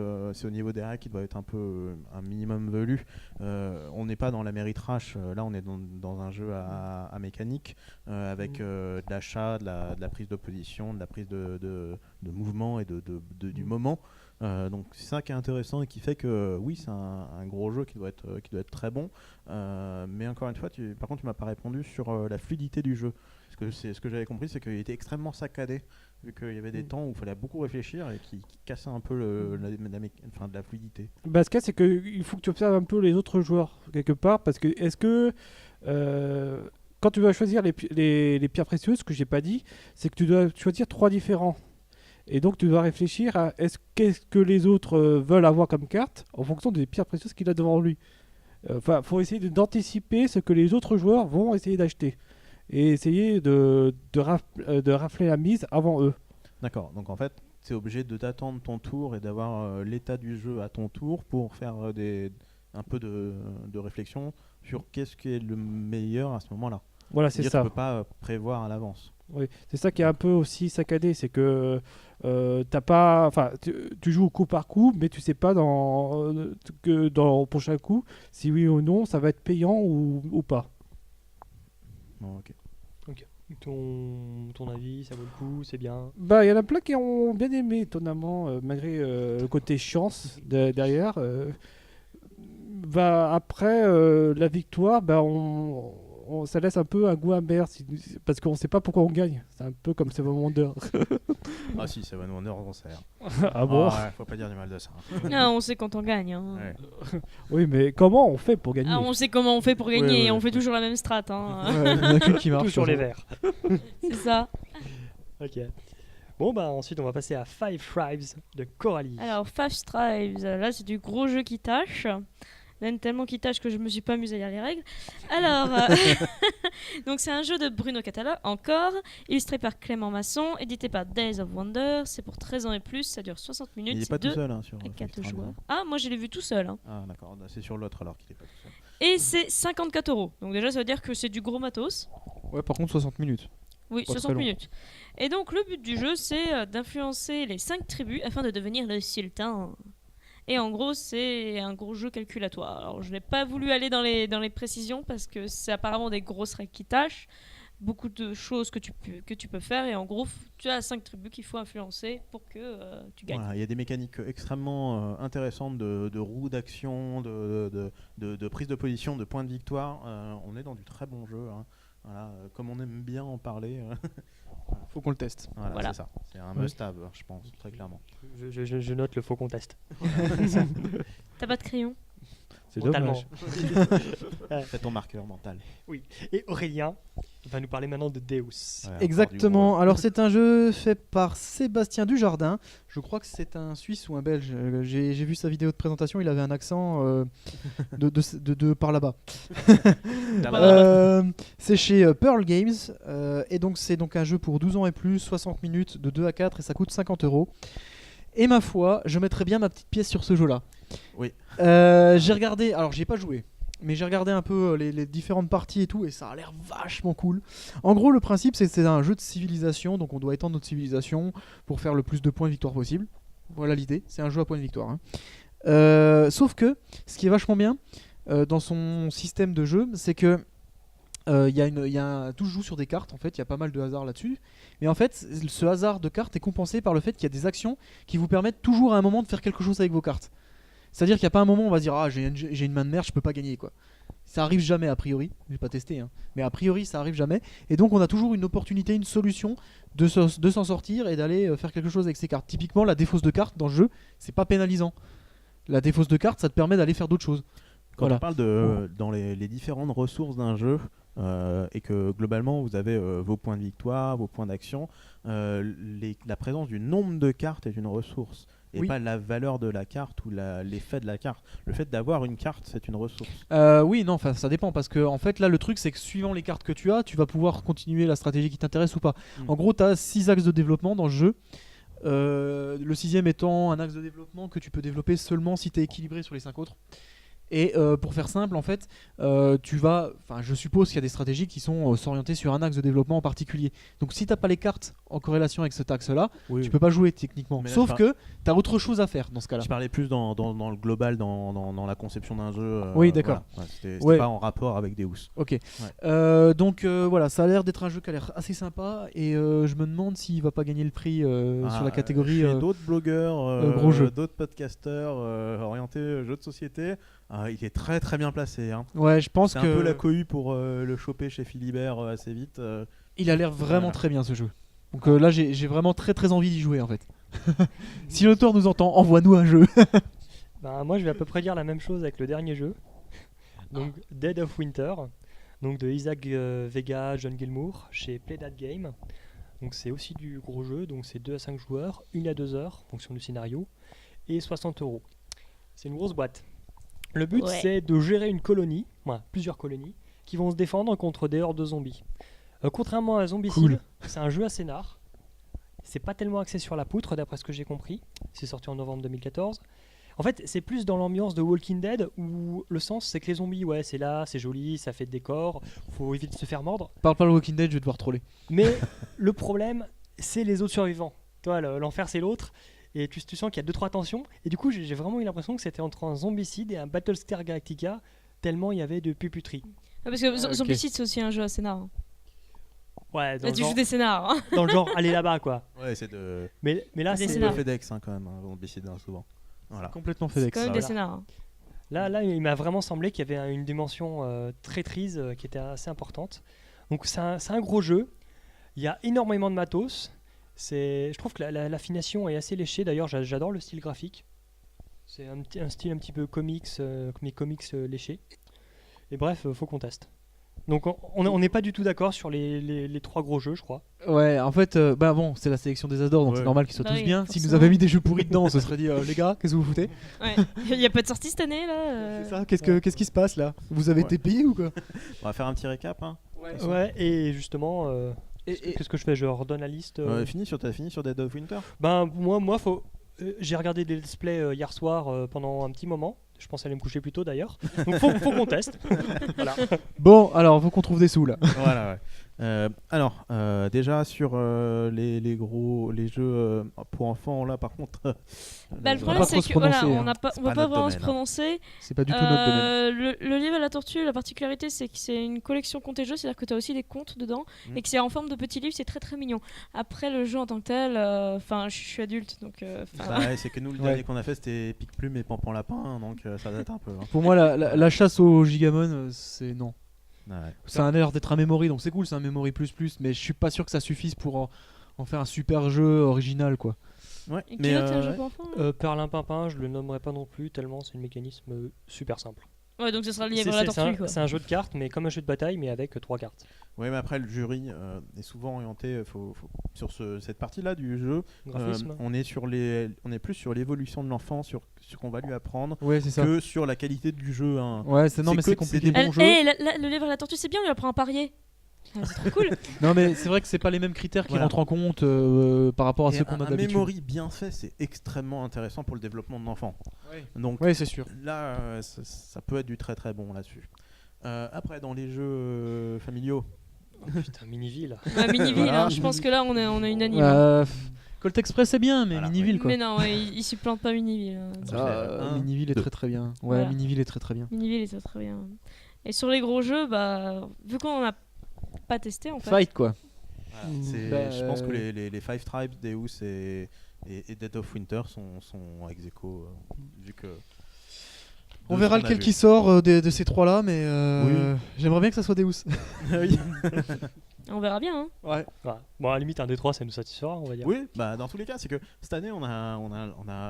au niveau des règles qui doit être un minimum velu. On n'est pas dans la méritrash, là, on est dans un jeu à mécanique avec de l'achat, de la prise de position, de la prise de mouvement et du moment. Donc c'est ça qui est intéressant et qui fait que oui, c'est un gros jeu qui doit être très bon. Mais encore une fois, par contre, tu m'as pas répondu sur la fluidité du jeu. Parce que ce que j'avais compris, c'est qu'il était extrêmement saccadé, vu qu'il y avait des temps où il fallait beaucoup réfléchir et qui cassaient un peu de la fluidité. Bah, ce qu'il y a, c'est qu'il faut que tu observes un peu les autres joueurs, quelque part, parce que quand tu dois choisir les pierres précieuses, ce que j'ai pas dit, c'est que tu dois choisir 3 différents. Et donc tu dois réfléchir à qu'est-ce que les autres veulent avoir comme carte en fonction des pierres précieuses qu'il a devant lui. Enfin, faut essayer d'anticiper ce que les autres joueurs vont essayer d'acheter. Et essayer de rafler la mise avant eux. D'accord, donc en fait, tu es obligé de t'attendre ton tour et d'avoir l'état du jeu à ton tour pour faire un peu de réflexion sur qu'est-ce qui est le meilleur à ce moment-là. Voilà, c'est C'est-à-dire ça. que tu peux pas prévoir à l'avance. Oui, c'est ça qui est un peu aussi saccadé, c'est que t'as pas, enfin, tu joues au coup par coup, mais tu sais pas que dans le prochain coup, si oui ou non, ça va être payant ou pas. Bon, ok. Ton avis, ça vaut le coup, c'est bien. Bah, il y en a plein qui ont bien aimé, étonnamment, malgré le côté chance derrière. Après la victoire, ça laisse un peu un goût amer, parce qu'on sait pas pourquoi on gagne. C'est un peu comme Seven Wonders. Ah si, Seven Wonders, on sait. Ah bon? Ouais, faut pas dire du mal de ça. Ah, on sait quand on gagne. Hein. Ouais. Oui, mais comment on fait pour gagner? Ah, on sait comment on fait pour gagner. Ouais. On fait toujours la même strat. Hein. Ouais, il y en a qu'une qui marche. Tout sur les de toute verts. C'est ça. Ok. Bon, bah ensuite, on va passer à Five Tribes de Coralie. Alors, Five Tribes, là c'est du gros jeu qui tâche. Même tellement qui tâche que je me suis pas amusée à lire les règles. Alors, donc c'est un jeu de Bruno Catala, encore, illustré par Clément Masson, édité par Days of Wonder. C'est pour 13 ans et plus, ça dure 60 minutes. Il est c'est pas tout 2 seul hein, sur et 4 Five joueurs. Tribes. Ah, moi je l'ai vu tout seul. Hein. Ah d'accord, c'est sur l'autre alors qu'il est pas tout seul. Et c'est 54 €. Donc déjà ça veut dire que c'est du gros matos. façon. Ouais, par contre 60 minutes. Oui, Pas très 60 long. minutes. Et donc le but du jeu c'est d'influencer les 5 tribus afin de devenir le sultan. Et en gros, c'est un gros jeu calculatoire. Alors, je n'ai pas voulu aller dans les précisions parce que c'est apparemment des grosses règles qui tâchent, beaucoup de choses que tu peux faire. Et en gros, tu as 5 tribus qu'il faut influencer pour que tu gagnes. Voilà, il y a des mécaniques extrêmement intéressantes de roues d'action, de prise de position, de points de victoire. On est dans du très bon jeu. Hein. Voilà, comme on aime bien en parler. Faut qu'on le teste. Voilà. C'est ça. C'est un must-have, je pense, très clairement. Je note le faux contest. T'as pas de crayon? C'est Mentalement. dommage. Fais ton marqueur mental. Et Aurélien va nous parler maintenant de Deus. Ouais, encore Exactement. Alors c'est un jeu fait par Sébastien Dujardin. Je crois que c'est un Suisse ou un Belge. J'ai vu sa vidéo de présentation. Il avait un accent de par là-bas. C'est chez Pearl Games. Et donc c'est donc un jeu pour 12 ans et plus, 60 minutes, de 2 à 4 et ça coûte 50 €. Et ma foi, je mettrais bien ma petite pièce sur ce jeu-là. Oui. J'ai regardé, alors j'y ai pas joué, mais j'ai regardé un peu les différentes parties et tout, et ça a l'air vachement cool. En gros, le principe, c'est un jeu de civilisation, donc on doit étendre notre civilisation pour faire le plus de points de victoire possible. Voilà l'idée, c'est un jeu à points de victoire. Hein. Sauf que, ce qui est vachement bien dans son système de jeu, c'est que tout se joue sur des cartes, en fait, il y a pas mal de hasard là-dessus. Mais en fait, ce hasard de cartes est compensé par le fait qu'il y a des actions qui vous permettent toujours à un moment de faire quelque chose avec vos cartes. C'est-à-dire qu'il n'y a pas un moment où on va se dire ah j'ai une main de merde, je peux pas gagner quoi. Ça arrive jamais a priori, j'ai pas testé hein. Mais a priori ça arrive jamais. Et donc on a toujours une opportunité, une solution de s'en sortir et d'aller faire quelque chose avec ces cartes. Typiquement la défausse de cartes dans le jeu, c'est pas pénalisant. La défausse de cartes ça te permet d'aller faire d'autres choses. Quand Voilà. on parle dans les différentes ressources d'un jeu et que globalement vous avez vos points de victoire, vos points d'action, la présence du nombre de cartes est une ressource. et Oui. pas la valeur de la carte ou l'effet de la carte. Le fait d'avoir une carte, c'est une ressource. Oui, non, enfin ça dépend parce que en fait là le truc c'est que suivant les cartes que tu as, tu vas pouvoir continuer la stratégie qui t'intéresse ou pas. En gros, tu as 6 axes de développement dans le jeu. Le 6e étant un axe de développement que tu peux développer seulement si tu es équilibré sur les 5 autres. Et pour faire simple, en fait, je suppose qu'il y a des stratégies qui sont s'orienter sur un axe de développement en particulier. Donc si t'as pas les cartes en corrélation avec cet axe-là, tu peux pas jouer techniquement. Mais là, Sauf que t'as autre chose à faire dans ce cas-là. Je parlais plus dans le global, dans la conception d'un jeu. Oui, d'accord. Voilà. Ouais, c'était Ouais. pas en rapport avec Deus. Ok. Donc voilà, ça a l'air d'être un jeu qui a l'air assez sympa et je me demande s'il va pas gagner le prix sur la catégorie. Chez d'autres blogueurs, gros jeu. d'autres podcasteurs orientés jeux de société, il est très très bien placé. Hein. Ouais, je pense C'est que un peu la cohue pour le choper chez Philibert assez vite. il a l'air vraiment Voilà. très bien ce jeu. Donc là, j'ai vraiment très très envie d'y jouer en fait. Si l'auteur nous entend, envoie-nous un jeu. Ben, moi, je vais à peu près dire la même chose avec le dernier jeu. Donc, Dead of Winter, donc de Isaac Vega, John Gilmour, chez Play That Game. Donc, c'est aussi du gros jeu, donc c'est 2 à 5 joueurs, 1 à 2 heures, en fonction du scénario, et 60€. C'est une grosse boîte. Le but, Ouais. c'est de gérer une colonie, plusieurs colonies, qui vont se défendre contre des hordes de zombies. Contrairement à Zombicide, Cool. c'est un jeu à scénar. C'est pas tellement axé sur la poutre, d'après ce que j'ai compris. C'est sorti en novembre 2014. En fait, c'est plus dans l'ambiance de Walking Dead où le sens c'est que les zombies, ouais, c'est là, c'est joli, ça fait de décor, faut éviter de se faire mordre. Parle pas le Walking Dead, je vais devoir troller. Mais le problème, c'est les autres survivants. Toi, l'enfer, c'est l'autre. Et tu sens qu'il y a 2-3 tensions. Et du coup, j'ai vraiment eu l'impression que c'était entre un Zombicide et un Battlestar Galactica, tellement il y avait de puputerie. Parce que ok. Zombicide, c'est aussi un jeu à scénar. Hein. Ouais, dans Là, le, tu genre, joues des scénars. Hein. dans le genre, allez là-bas, quoi. Ouais, c'est de Mais là, Des c'est. scénars. FedEx quand même, on décide souvent. Voilà. Complètement C'est FedEx. quand même voilà. des scénars. Hein. Là, il m'a vraiment semblé qu'il y avait une dimension traîtrise qui était assez importante. Donc c'est un gros jeu. Il y a énormément de matos. Je trouve que l'affination est assez léchée. D'ailleurs, j'adore le style graphique. C'est un style un petit peu comics, léché. Et bref, faut qu'on teste. Donc on n'est pas du tout d'accord sur les 3 gros jeux, je crois. Ouais, en fait, c'est la sélection des Azor, donc Ouais. c'est normal qu'ils soient Bah tous oui, bien. S'ils nous forcément. avaient mis des jeux pourris dedans, on se serait dit, les gars, qu'est-ce que vous foutez Ouais. Il n'y a pas de sortie cette année là. C'est ça, qu'est-ce qui se passe là Vous avez Ouais. été payé ou quoi On va faire un petit récap. Hein. Ouais, et justement, et- qu'est-ce que je fais? Je redonne la liste. T'as fini sur Dead of Winter. Ben moi j'ai regardé des let's play hier soir pendant un petit moment. Je pense aller me coucher plus tôt d'ailleurs. Donc faut qu'on teste. Voilà. Bon, alors, faut qu'on trouve des sous là. Voilà, ouais. Alors, déjà sur les jeux pour enfants, là par contre. Bah, le On va problème pas c'est trop se que voilà, prononcer, on hein. n'a pas, C'est on peut pas pas notre vraiment se domaine, hein. prononcer. C'est pas du tout notre domaine. Le livre à la tortue, la particularité c'est que c'est une collection contes et jeux, c'est-à-dire que tu as aussi des contes dedans Mm. et que c'est en forme de petits livres, c'est très très mignon. Après le jeu en tant que tel, enfin je suis adulte donc. Bah ouais, c'est que nous, le Ouais. dernier qu'on a fait, c'était Pic Plume et Pampan Lapin, hein, donc ça date un peu. Hein. Pour moi, la chasse au Gigamon, c'est non. Ouais. Ça a l'air d'être un memory, donc c'est cool, c'est un memory plus, mais je suis pas sûr que ça suffise pour en faire un super jeu original quoi. Ouais, Et mais quel autre jeu pour enfants là Perlimpinpin, je le nommerai pas non plus tellement c'est un mécanisme super simple. Ouais, donc ce sera le livre C'est à la c'est un, tortue quoi. c'est un jeu de cartes, mais comme un jeu de bataille, mais avec 3 cartes. ouais, mais après le jury est souvent orienté sur cette partie-là du jeu. Graphisme. On est plus sur l'évolution de l'enfant, sur ce qu'on va lui apprendre, Ouais, c'est ça. que sur la qualité du jeu. Hein. Ouais, c'est non, c'est mais que- c'est compliqué. c'est des Elle- bons jeux. le livre à la tortue c'est bien, on lui apprend à parier. Ah, c'est trop cool. Non, mais c'est vrai que c'est pas les mêmes critères qui Voilà. rentrent en compte par rapport à Et ceux qu'on a un d'habitude. memory bien fait, c'est extrêmement intéressant pour le développement de l'enfant. Donc Ouais, c'est sûr. là, ça peut être du très très bon là-dessus. Après, dans les jeux familiaux, Oh, putain, Miniville. Ouais, Miniville, Voilà. hein, je pense que là on est unanime. Colt Express c'est bien, mais Voilà, Miniville quoi. Mais non, ouais, il supplante pas Miniville. Hein. Un, Miniville est deux. très très bien. Ouais, Voilà. Miniville est très très bien. Miniville est très bien. Et sur les gros jeux, bah, vu qu'on n'a pas testé en fait. Fight quoi. je pense que les Five Tribes, Deus et Dead of Winter sont ex aequo, vu que. On de verra ce qu'on a lequel vu. qui sort de ces trois là, mais Oui. j'aimerais bien que ça soit Deus. Oui. On verra bien. Hein. Ouais. Voilà. Bon, à la limite, un des 3, ça nous satisfera, on va dire. Oui, bah dans tous les cas, c'est que cette année, on a,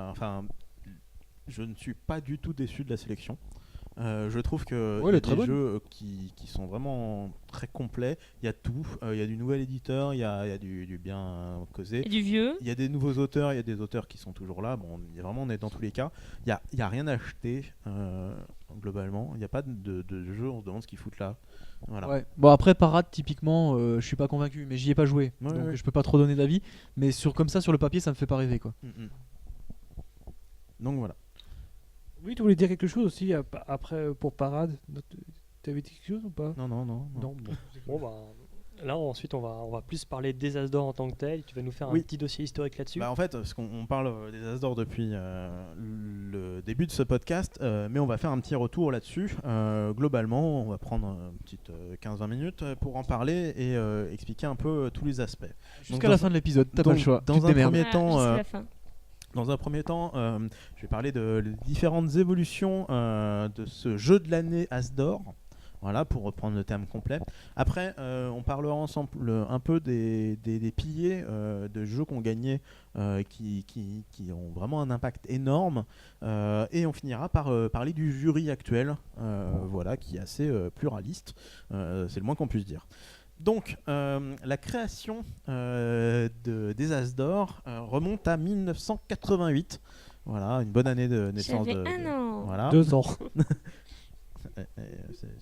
enfin, je ne suis pas du tout déçu de la sélection. Je trouve que Ouais, il y elle a est très des bonne. jeux qui sont vraiment très complets. Il y a tout. Il y a du nouvel éditeur, il y a du bien causé. Et du vieux. Il y a des nouveaux auteurs, il y a des auteurs qui sont toujours là. Bon, on est dans tous les cas. Il y a rien à acheter globalement. Il n'y a pas de jeu, on se demande ce qu'ils foutent là. Voilà. Ouais. Bon après Parade typiquement je suis pas convaincu mais j'y ai pas joué Ouais, donc ouais. je peux pas trop donner d'avis mais comme ça sur le papier ça me fait pas rêver quoi. Mm. Donc voilà. Oui, tu voulais dire quelque chose aussi après pour Parade. T'avais dit quelque chose ou pas? Non. Non, bon. Bon, bah, là, ensuite, on va plus parler des As d'or en tant que tel. Tu vas nous faire Oui. un petit dossier historique là-dessus. Bah en fait, parce qu'on parle des As d'or depuis le début de ce podcast, mais on va faire un petit retour là-dessus. Globalement, on va prendre une petite 15-20 minutes pour en parler et expliquer un peu tous les aspects. Jusqu'à la fin de l'épisode t'as pas le choix. Dans Tu te un démerdes. premier Voilà, temps, jusqu'à la fin. Dans un premier temps, je vais parler de les différentes évolutions de ce jeu de l'année As d'or. Voilà, pour reprendre le terme complet. Après, on parlera ensemble un peu des piliers de jeux qu'on gagnait qui ont vraiment un impact énorme. Et on finira par parler du jury actuel, voilà, qui est assez pluraliste. C'est le moins qu'on puisse dire. Donc, la création des As d'or remonte à 1988. Voilà, une bonne année de naissance. J'avais un an. Voilà. 2 ans.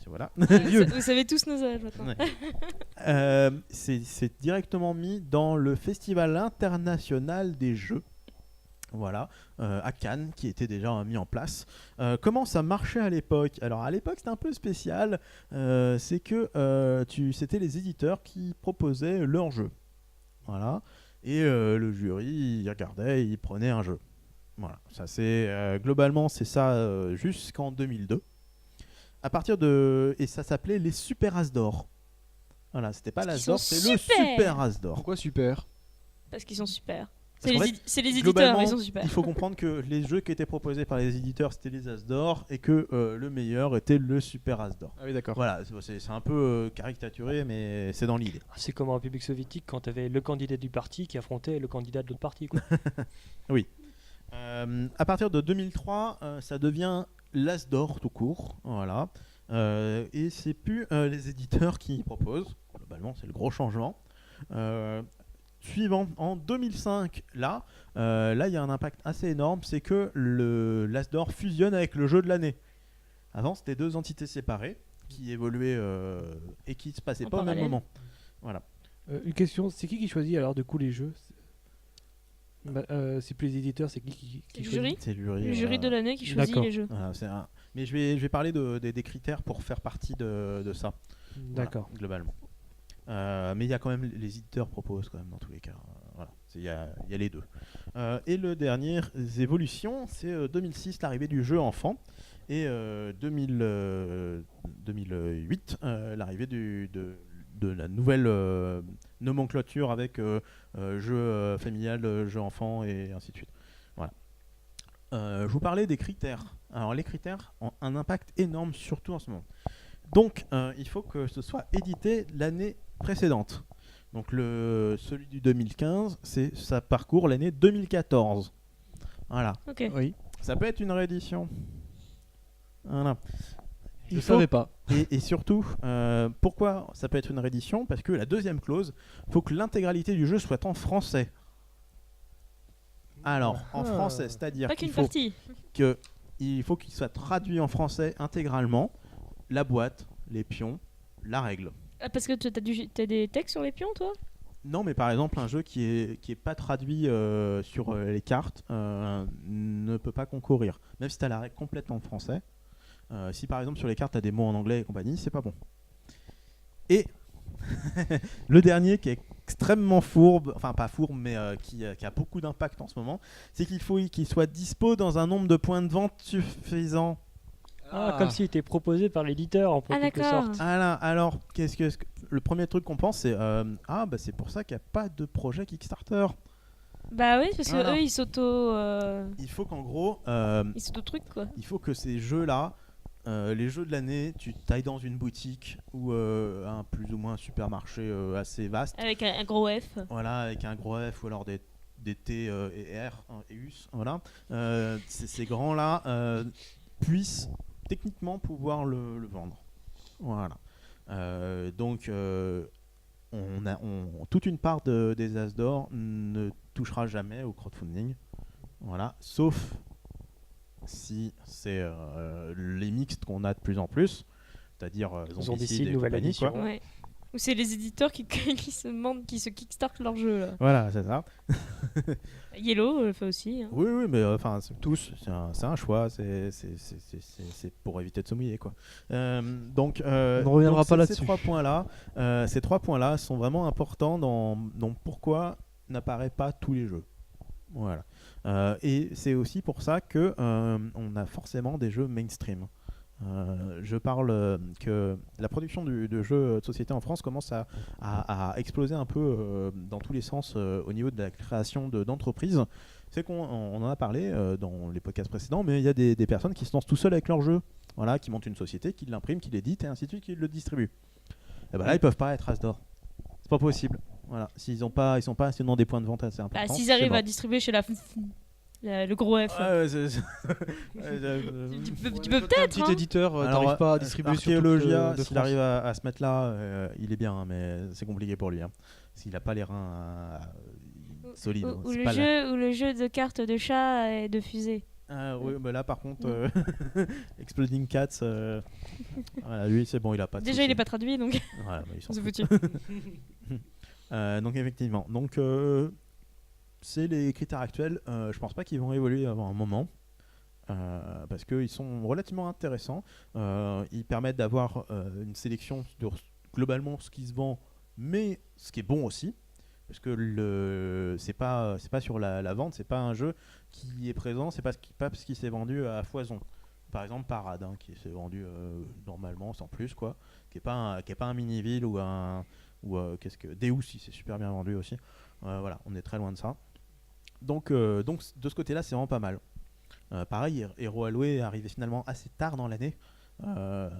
Voilà. Vous savez tous nos âges maintenant. Ouais. C'est directement mis dans le Festival international des jeux. Voilà, à Cannes, qui était déjà mis en place. Comment ça marchait à l'époque? Alors à l'époque c'était un peu spécial, c'est que c'était les éditeurs qui proposaient leur jeu. Voilà, et le jury il regardait, il prenait un jeu. Voilà, ça c'est globalement c'est ça jusqu'en 2002. À partir de et ça s'appelait les Super As d'or. Voilà, c'était pas Parce l'As qu'ils d'or, sont c'est le super. Super As d'or. Pourquoi super? Parce qu'ils sont super. Parce C'est qu'en les, fait, c'est les éditeurs, globalement, ils sont super. il faut comprendre que les jeux qui étaient proposés par les éditeurs c'était les As d'or et que le meilleur était le Super As d'or. Ah oui d'accord. Voilà, c'est un peu caricaturé, mais c'est dans l'idée. C'est comme en République soviétique quand tu avais le candidat du parti qui affrontait le candidat de l'autre parti. Quoi. À partir de 2003, ça devient l'As d'or tout court. Voilà. Et c'est plus les éditeurs qui proposent. Globalement, c'est le gros changement. Suivant, en 2005, là, il y a un impact assez énorme, c'est que l'As d'or fusionne avec le jeu de l'année. Avant, c'était deux entités séparées qui évoluaient et qui ne se passaient En pas au même parallèle. moment. Voilà. Une question, c'est qui choisit alors du coup les jeux? C'est plus les éditeurs, c'est qui C'est le choisit? jury. C'est le Le jury de l'année qui choisit D'accord. les jeux. Voilà, mais je vais parler des critères pour faire partie de ça. D'accord. Voilà, globalement. Mais il y a quand même les éditeurs proposent quand même dans tous les cas. Voilà, il y a les deux. Et le dernière évolution, c'est 2006 l'arrivée du jeu enfant et 2008 l'arrivée de la nouvelle nomenclature avec jeu familial, jeu enfant et ainsi de suite. Voilà. Je vous parlais des critères. Alors les critères ont un impact énorme surtout en ce moment. Donc, il faut que ce soit édité l'année précédente. Donc, celui du 2015, ça parcourt l'année 2014. Voilà. Ok. Oui. Ça peut être une réédition. Voilà. Je savais pas. Et surtout, pourquoi ça peut être une réédition? Parce que la deuxième clause, il faut que l'intégralité du jeu soit en français. Alors, en français, c'est-à-dire Pas qu'il qu'une faut partie. il faut qu'il soit traduit en français intégralement, la boîte, les pions, la règle. Ah, parce que t'as des textes sur les pions, toi? Non, mais par exemple, un jeu qui est pas traduit sur les cartes ne peut pas concourir. Même si tu as la règle complète en français. Si par exemple sur les cartes tu as des mots en anglais et compagnie, c'est pas bon. Et le dernier qui est extrêmement fourbe, enfin pas fourbe, mais qui a beaucoup d'impact en ce moment, c'est qu'il faut qu'il soit dispo dans un nombre de points de vente suffisant. Comme s'il était proposé par l'éditeur en Ah, quelque d'accord. sorte. Alors, le premier truc qu'on pense, c'est c'est pour ça qu'il n'y a pas de projet Kickstarter. Bah oui, parce que Voilà. eux, ils s'auto. Il faut qu'en gros, Ils s'auto-truquent, quoi. il faut que ces jeux-là, les jeux de l'année, tu t'ailles dans une boutique ou un plus ou moins un supermarché assez vaste, Avec un gros F. voilà, avec un gros F ou alors des T et R, et US, voilà. Ces grands-là puissent techniquement pouvoir le vendre. Voilà. Donc, toute une part des As d'or ne touchera jamais au crowdfunding. Voilà. Sauf si c'est les mixtes qu'on a de plus en plus, c'est-à-dire Zombicide, et nouvelle compagnie, édition. quoi. Ouais. Ou c'est les éditeurs qui se kickstartent leur jeu. Là. Voilà, c'est ça. Yellow le fait aussi. Hein. Oui, mais enfin, tous, c'est un choix, c'est pour éviter de se mouiller, quoi. Donc, On ne reviendra donc pas ces là-dessus. ces 3 points-là sont vraiment importants dans pourquoi n'apparaît pas tous les jeux. Voilà. Et c'est aussi pour ça que on a forcément des jeux mainstream. Je parle que la production de jeux de société en France commence à exploser un peu dans tous les sens au niveau de la création d'entreprises. C'est qu'on en a parlé dans les podcasts précédents, mais il y a des personnes qui se lancent tout seuls avec leurs jeux, voilà, qui montent une société, qui l'impriment, qui l'éditent et ainsi de suite, qui le distribuent. Et ben là, ils peuvent pas être As d'or. C'est pas possible. Voilà, ils sont pas assez dans des points de vente assez importants. Bah, s'ils arrivent à distribuer chez le gros F. Tu peux Un peut-être. petit Hein. éditeur, Alors, t'arrives pas à distribuer sur toute Archéologia, de s'il France. arrive à se mettre là, il est bien, hein, mais c'est compliqué pour lui. Hein. S'il a pas les reins solides. Ou c'est le pas là. jeu, ou le jeu de cartes de chat et de fusée. Ah oui, mais là par contre, Exploding Cats, voilà, lui c'est bon, il a pas de Déjà, soucis. il est pas traduit, donc Voilà, bah, il s'en c'est fout. foutu. Donc effectivement, c'est les critères actuels. Je pense pas qu'ils vont évoluer avant un moment. Parce qu'ils sont relativement intéressants. Ils permettent d'avoir une sélection sur globalement ce qui se vend, mais ce qui est bon aussi. Parce que c'est pas sur la vente, c'est pas un jeu qui est présent, c'est pas parce qu'il s'est vendu à foison. Par exemple, Parade, hein, qui s'est vendu normalement sans plus, quoi, qui est pas un Miniville ou qu'est-ce que Deus, il s'est super bien vendu aussi. Voilà, on est très loin de ça. Donc de ce côté-là, c'est vraiment pas mal. Pareil, Hero Alloy est arrivé finalement assez tard dans l'année,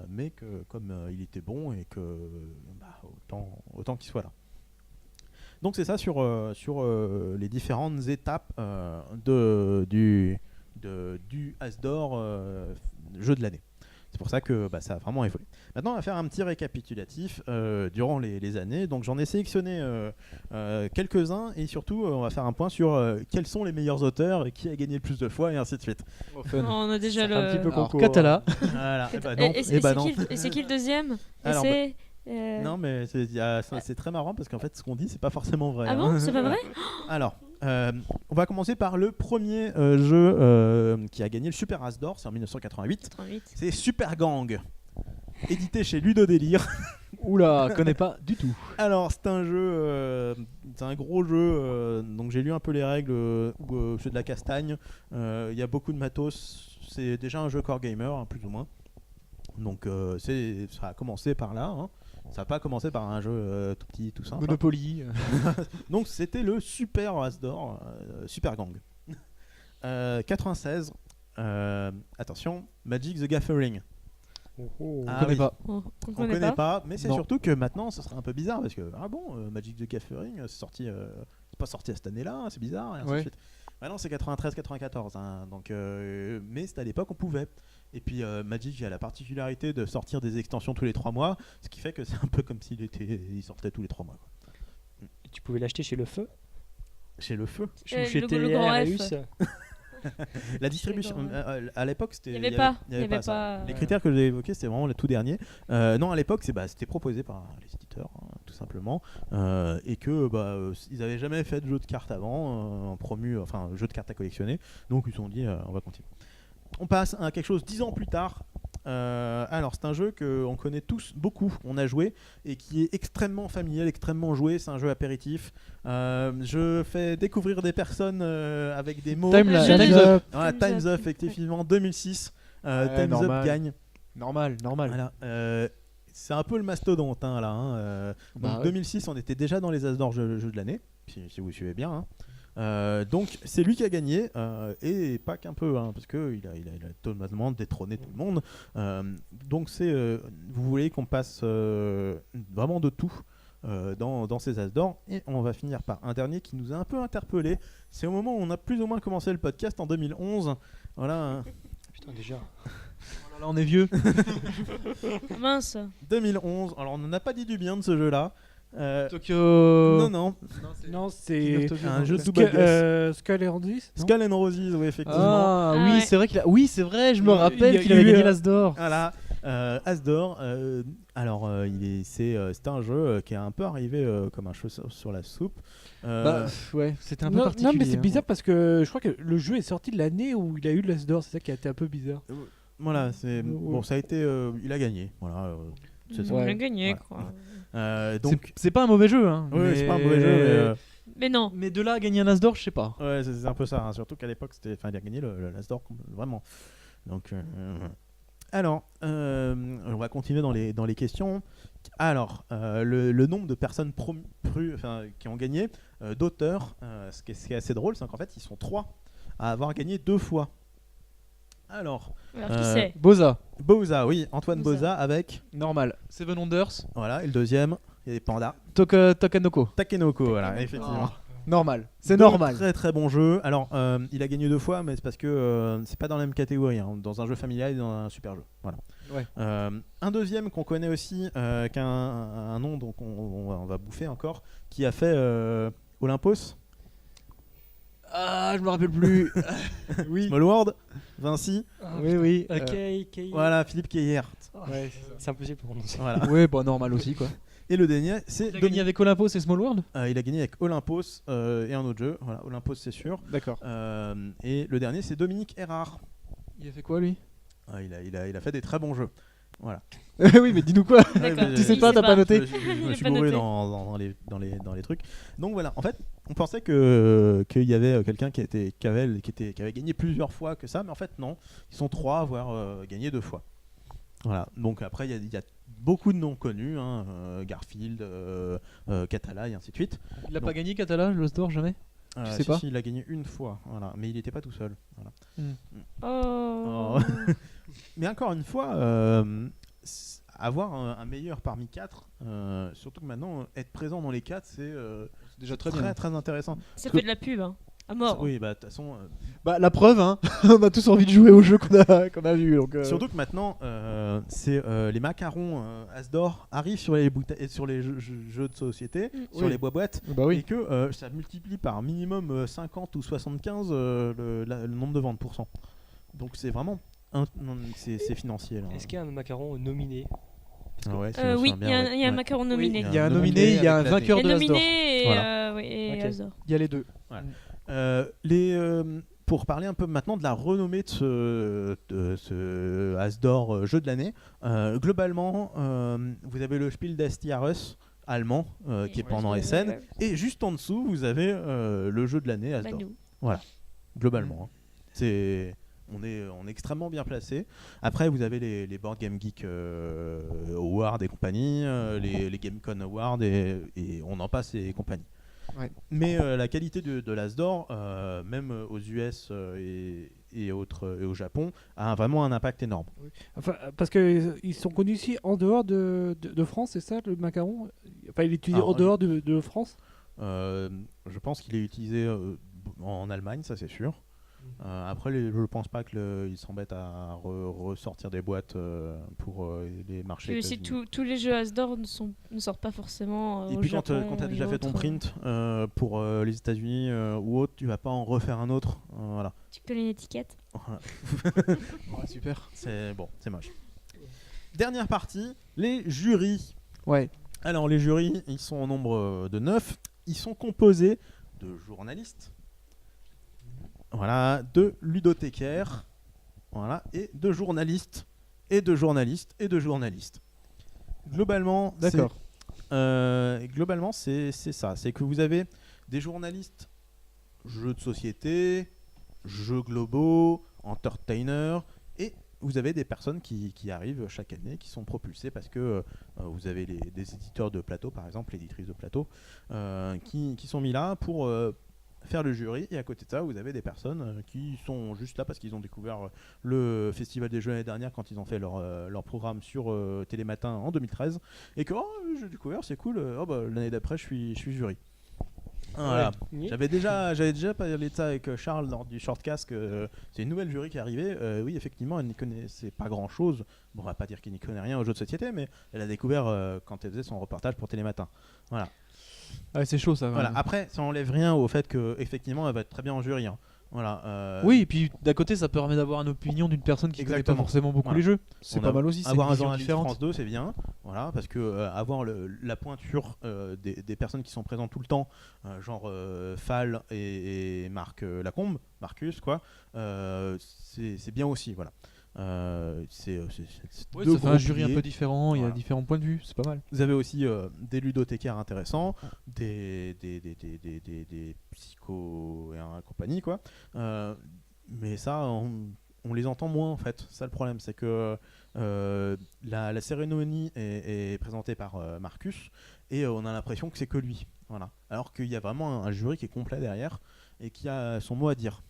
mais que comme il était bon et que autant qu'il soit là. Donc c'est ça sur les différentes étapes du As d'or jeu de l'année. C'est pour ça que ça a vraiment évolué. Maintenant, on va faire un petit récapitulatif durant les années. Donc j'en ai sélectionné quelques-uns et surtout on va faire un point sur quels sont les meilleurs auteurs et qui a gagné le plus de fois et ainsi de suite. On a déjà Ça fait un petit peu le. Alors, concours. Catala. Voilà. Et c'est qui le deuxième? Alors, C'est. Non mais c'est très marrant parce qu'en fait ce qu'on dit c'est pas forcément vrai. Ah hein. bon, c'est pas vrai? Alors, on va commencer par le premier jeu qui a gagné le Super As d'or, c'est en 1988. 88. C'est Super Gang, édité chez Ludo Délire. Oula, connais pas du tout. Alors, c'est un jeu, c'est un gros jeu. Donc, j'ai lu un peu les règles. C'est de la castagne. Il y a beaucoup de matos. C'est déjà un jeu core gamer, hein, plus ou moins. Donc, ça a commencé par là. Hein. Ça n'a pas commencé par un jeu tout petit, tout simple. Monopoly. Donc c'était le Super As d'or, Super Gang. 96, attention, Magic the Gathering. On Ah connaît oui. pas. On On connaît connaît pas. pas, mais c'est Non. surtout que maintenant ce serait un peu bizarre parce que Magic the Gathering c'est sorti, c'est pas sorti à cette année-là, hein, c'est bizarre et ainsi de Ouais. suite. Maintenant c'est 93-94, hein, donc mais c'était à l'époque on pouvait. Et puis Magic a la particularité de sortir des extensions tous les 3 mois, ce qui fait que c'est un peu comme il sortait tous les 3 mois. Quoi. Tu pouvais l'acheter chez Le Feu Chez Le Feu. ou chez le grand TRS. La distribution, Chez le à l'époque, c'était. Il y avait ça. pas. Les critères que j'ai évoqués, c'était vraiment le tout dernier. Non, à l'époque, c'était proposé par les éditeurs, hein, tout simplement, et que ils n'avaient jamais fait de jeu de cartes avant, en promu, enfin, jeu de cartes à collectionner. Donc, ils se sont dit, on va continuer. On passe à quelque chose 10 ans plus tard. Alors, c'est un jeu qu'on connaît tous beaucoup, on a joué, et qui est extrêmement familial, extrêmement joué. C'est un jeu apéritif. Je fais découvrir des personnes avec des mots. Time's Up. Voilà, Time's Time's Up. Up, effectivement, 2006. Ouais, Time's normal. Up gagne. Normal. Voilà, c'est un peu le mastodonte hein, là. Bah Donc ouais. 2006, on était déjà dans les As d'or jeu de l'année, si vous suivez bien. Hein. Donc c'est lui qui a gagné et pas qu'un peu, hein, parce que il a totalement détrôné tout le monde. Donc vous voulez qu'on passe vraiment de tout. Dans ces As d'or et on va finir par un dernier qui nous a un peu interpellé. C'est au moment où on a plus ou moins commencé le podcast en 2011. Voilà. Putain, déjà. Là, on est vieux. Mince. 2011. Alors on n'en a pas dit du bien de ce jeu-là. Tokyo. Non. Non, c'est Un jeu de Skull double guess. Skull and Roses, non Skull and Roses, oui effectivement. Ah, Ah oui, ouais. c'est vrai oui, c'est vrai, je me Il y rappelle a qu'il avait eu, gagné l'As d'or. Voilà, As d'or. Alors, c'est un jeu qui est un peu arrivé comme un cheveu sur la soupe. Ouais, c'était un peu Non, particulier. non, mais c'est hein. bizarre parce que je crois que le jeu est sorti de l'année où il a eu l'As d'or, c'est ça qui a été un peu bizarre. Voilà, bon, ça a été, il a gagné. Voilà, c'est ça. On Ouais. a gagné, Ouais. quoi. Donc, C'est pas un mauvais jeu, hein. oui, c'est pas un mauvais jeu, Mais non. Mais de là à gagner un As d'or, je sais pas. mais ouais, c'est un peu ça. Hein, surtout qu'à l'époque, il a gagné le As d'or, vraiment. Donc, alors, on va continuer dans les questions. Alors, le nombre de personnes qui ont gagné, d'auteurs, ce qui est assez drôle, c'est qu'en fait, ils sont 3 à avoir gagné 2 fois. Alors, Alors, qui c'est Boza, Bowza, oui, Antoine Bowza. Bowza avec, normal. Seven Wonders, voilà, et le deuxième, il y a des pandas. Takanoko. Takenoko, voilà, effectivement. Normal. C'est Deux normal. Très très bon jeu. Alors, il a gagné 2 fois, mais c'est parce que c'est pas dans la même catégorie. Hein, dans un jeu familial et dans un super jeu. Voilà. Ouais. Un deuxième qu'on connaît aussi, qui a un nom, donc on va bouffer encore, qui a fait Olympos, Ah, je me rappelle plus. Oui. Small World, Vinci. Oui. Voilà, Philippe Keillert. Ouais, C'est impossible pour prononcer. Voilà. Ouais, bah normal aussi quoi. Et le dernier, c'est Il a gagné avec Olympos et Small World. il a gagné avec Olympos et un autre jeu. Voilà, Olympos, c'est sûr. D'accord. Et le dernier, c'est Dominique Erard. Il a fait quoi lui? Il a fait des très bons jeux. Voilà. Oui, mais dis-nous quoi. D'accord. mais Tu sais Il pas, sait t'as pas noté. Je Il me a suis pas gouré noté. dans les trucs. Donc voilà, en fait, on pensait qu'il y avait quelqu'un qui avait gagné plusieurs fois que ça, mais en fait non, ils sont 3 à avoir gagné 2 fois. Voilà. Donc après, il y a beaucoup de noms connus, hein, Garfield, Catala et ainsi de suite. Il a Non. pas gagné Catala, le d'or jamais. sais pas. Si, il a gagné une fois, voilà, mais il n'était pas tout seul. Voilà. Oh. Mais encore une fois, avoir un meilleur parmi 4, surtout que maintenant, être présent dans les 4, c'est Déjà très intéressant. Ça fait de la pub, hein. À mort. Oui, bah de toute façon, Bah la preuve, hein. On a tous envie de jouer au jeu qu'on a vu. Donc, surtout que maintenant, les macarons As d'or arrivent sur les sur les jeux de société, sur Oui. les boîtes, Bah et oui. que ça multiplie par minimum 50 ou 75 le nombre de ventes pour cent. Donc c'est vraiment c'est financier là. Est-ce qu'il y a un macaron nominé? Ah ouais, Oui, il y a un macaron nominé. Il y a un nominé, il y a un avec vainqueur Il y de a l'As d'or. nominé et, Voilà. oui, et Ok. As d'or. Il y a les deux. Pour parler un peu maintenant de la renommée de ce As d'or jeu de l'année, globalement, vous avez le Spiel des Jahres allemand qui est pendant SN, et juste en dessous, vous avez le jeu de l'année As Bah, d'or. nous. Globalement, hein. On est extrêmement bien placé. Après, vous avez les Board Game Geek Awards et compagnie, les GameCon Awards et on en passe et compagnie. Ouais. Mais la qualité de l'As d'or, même aux US et au Japon, a vraiment un impact énorme. Enfin, parce qu'ils sont connus ici en dehors de France, c'est ça le macaron? Enfin, il est utilisé Alors, en dehors de France? Je pense qu'il est utilisé en Allemagne, ça c'est sûr. Après, je pense pas qu'ils s'embêtent à ressortir des boîtes pour les marchés. Puis aussi, États-Unis. tous les jeux As d'or ne sortent pas forcément Et au puis quand Japon tu as et déjà fait ton autres. print pour les États-Unis ou autre, tu vas pas en refaire un autre. Voilà. Tu connais l'étiquette. Voilà. Ouais, super. C'est bon, c'est moche. Dernière partie, les jurys. Ouais. Alors les jurys, ils sont au nombre de 9. Ils sont composés de journalistes, voilà, de ludothécaires, voilà, et de journalistes, et de journalistes, et de journalistes. Globalement, D'accord. globalement, c'est ça. C'est que vous avez des journalistes jeux de société, jeux globaux, entertainers, et vous avez des personnes qui arrivent chaque année, qui sont propulsées parce que vous avez des éditeurs de plateau, par exemple, éditrices de plateau, qui sont mis là pour faire le jury. Et à côté de ça, vous avez des personnes qui sont juste là parce qu'ils ont découvert le Festival des Jeux l'année dernière quand ils ont fait leur programme sur Télématin en 2013, et que j'ai découvert, c'est cool, l'année d'après, je suis jury. Voilà. Ouais. J'avais déjà parlé de ça avec Charles lors du shortcast que c'est une nouvelle jury qui est arrivée. Oui, effectivement, elle n'y connaissait pas grand-chose. Bon, on va pas dire qu'elle n'y connaît rien aux jeux de société, mais elle a découvert quand elle faisait son reportage pour Télématin. Voilà. Ouais, c'est chaud ça. Voilà. ouais. Après, ça enlève rien au fait que effectivement, elle va être très bien en jury. Hein. Voilà. Oui, et puis d'un côté, ça permet d'avoir une opinion d'une personne qui connaît pas Exactement. forcément beaucoup Voilà. les jeux. C'est On pas a- mal aussi, c'est une Avoir un vision journaliste différente. France 2, c'est bien, voilà, parce que avoir la pointure des personnes qui sont présentes tout le temps, genre Fall et Marcus, quoi, c'est bien aussi, voilà. C'est Ouais, deux ça fait un gros jury un piliers. peu différent, il y a Voilà. différents points de vue, c'est pas mal. Vous avez aussi des ludothécaires intéressants, des psychos et compagnie, quoi. Mais ça, on les entend moins en fait. Ça le problème, c'est que la cérémonie est présentée par Marcus et on a l'impression que c'est que lui. Voilà. Alors qu'il y a vraiment un jury qui est complet derrière et qui a son mot à dire.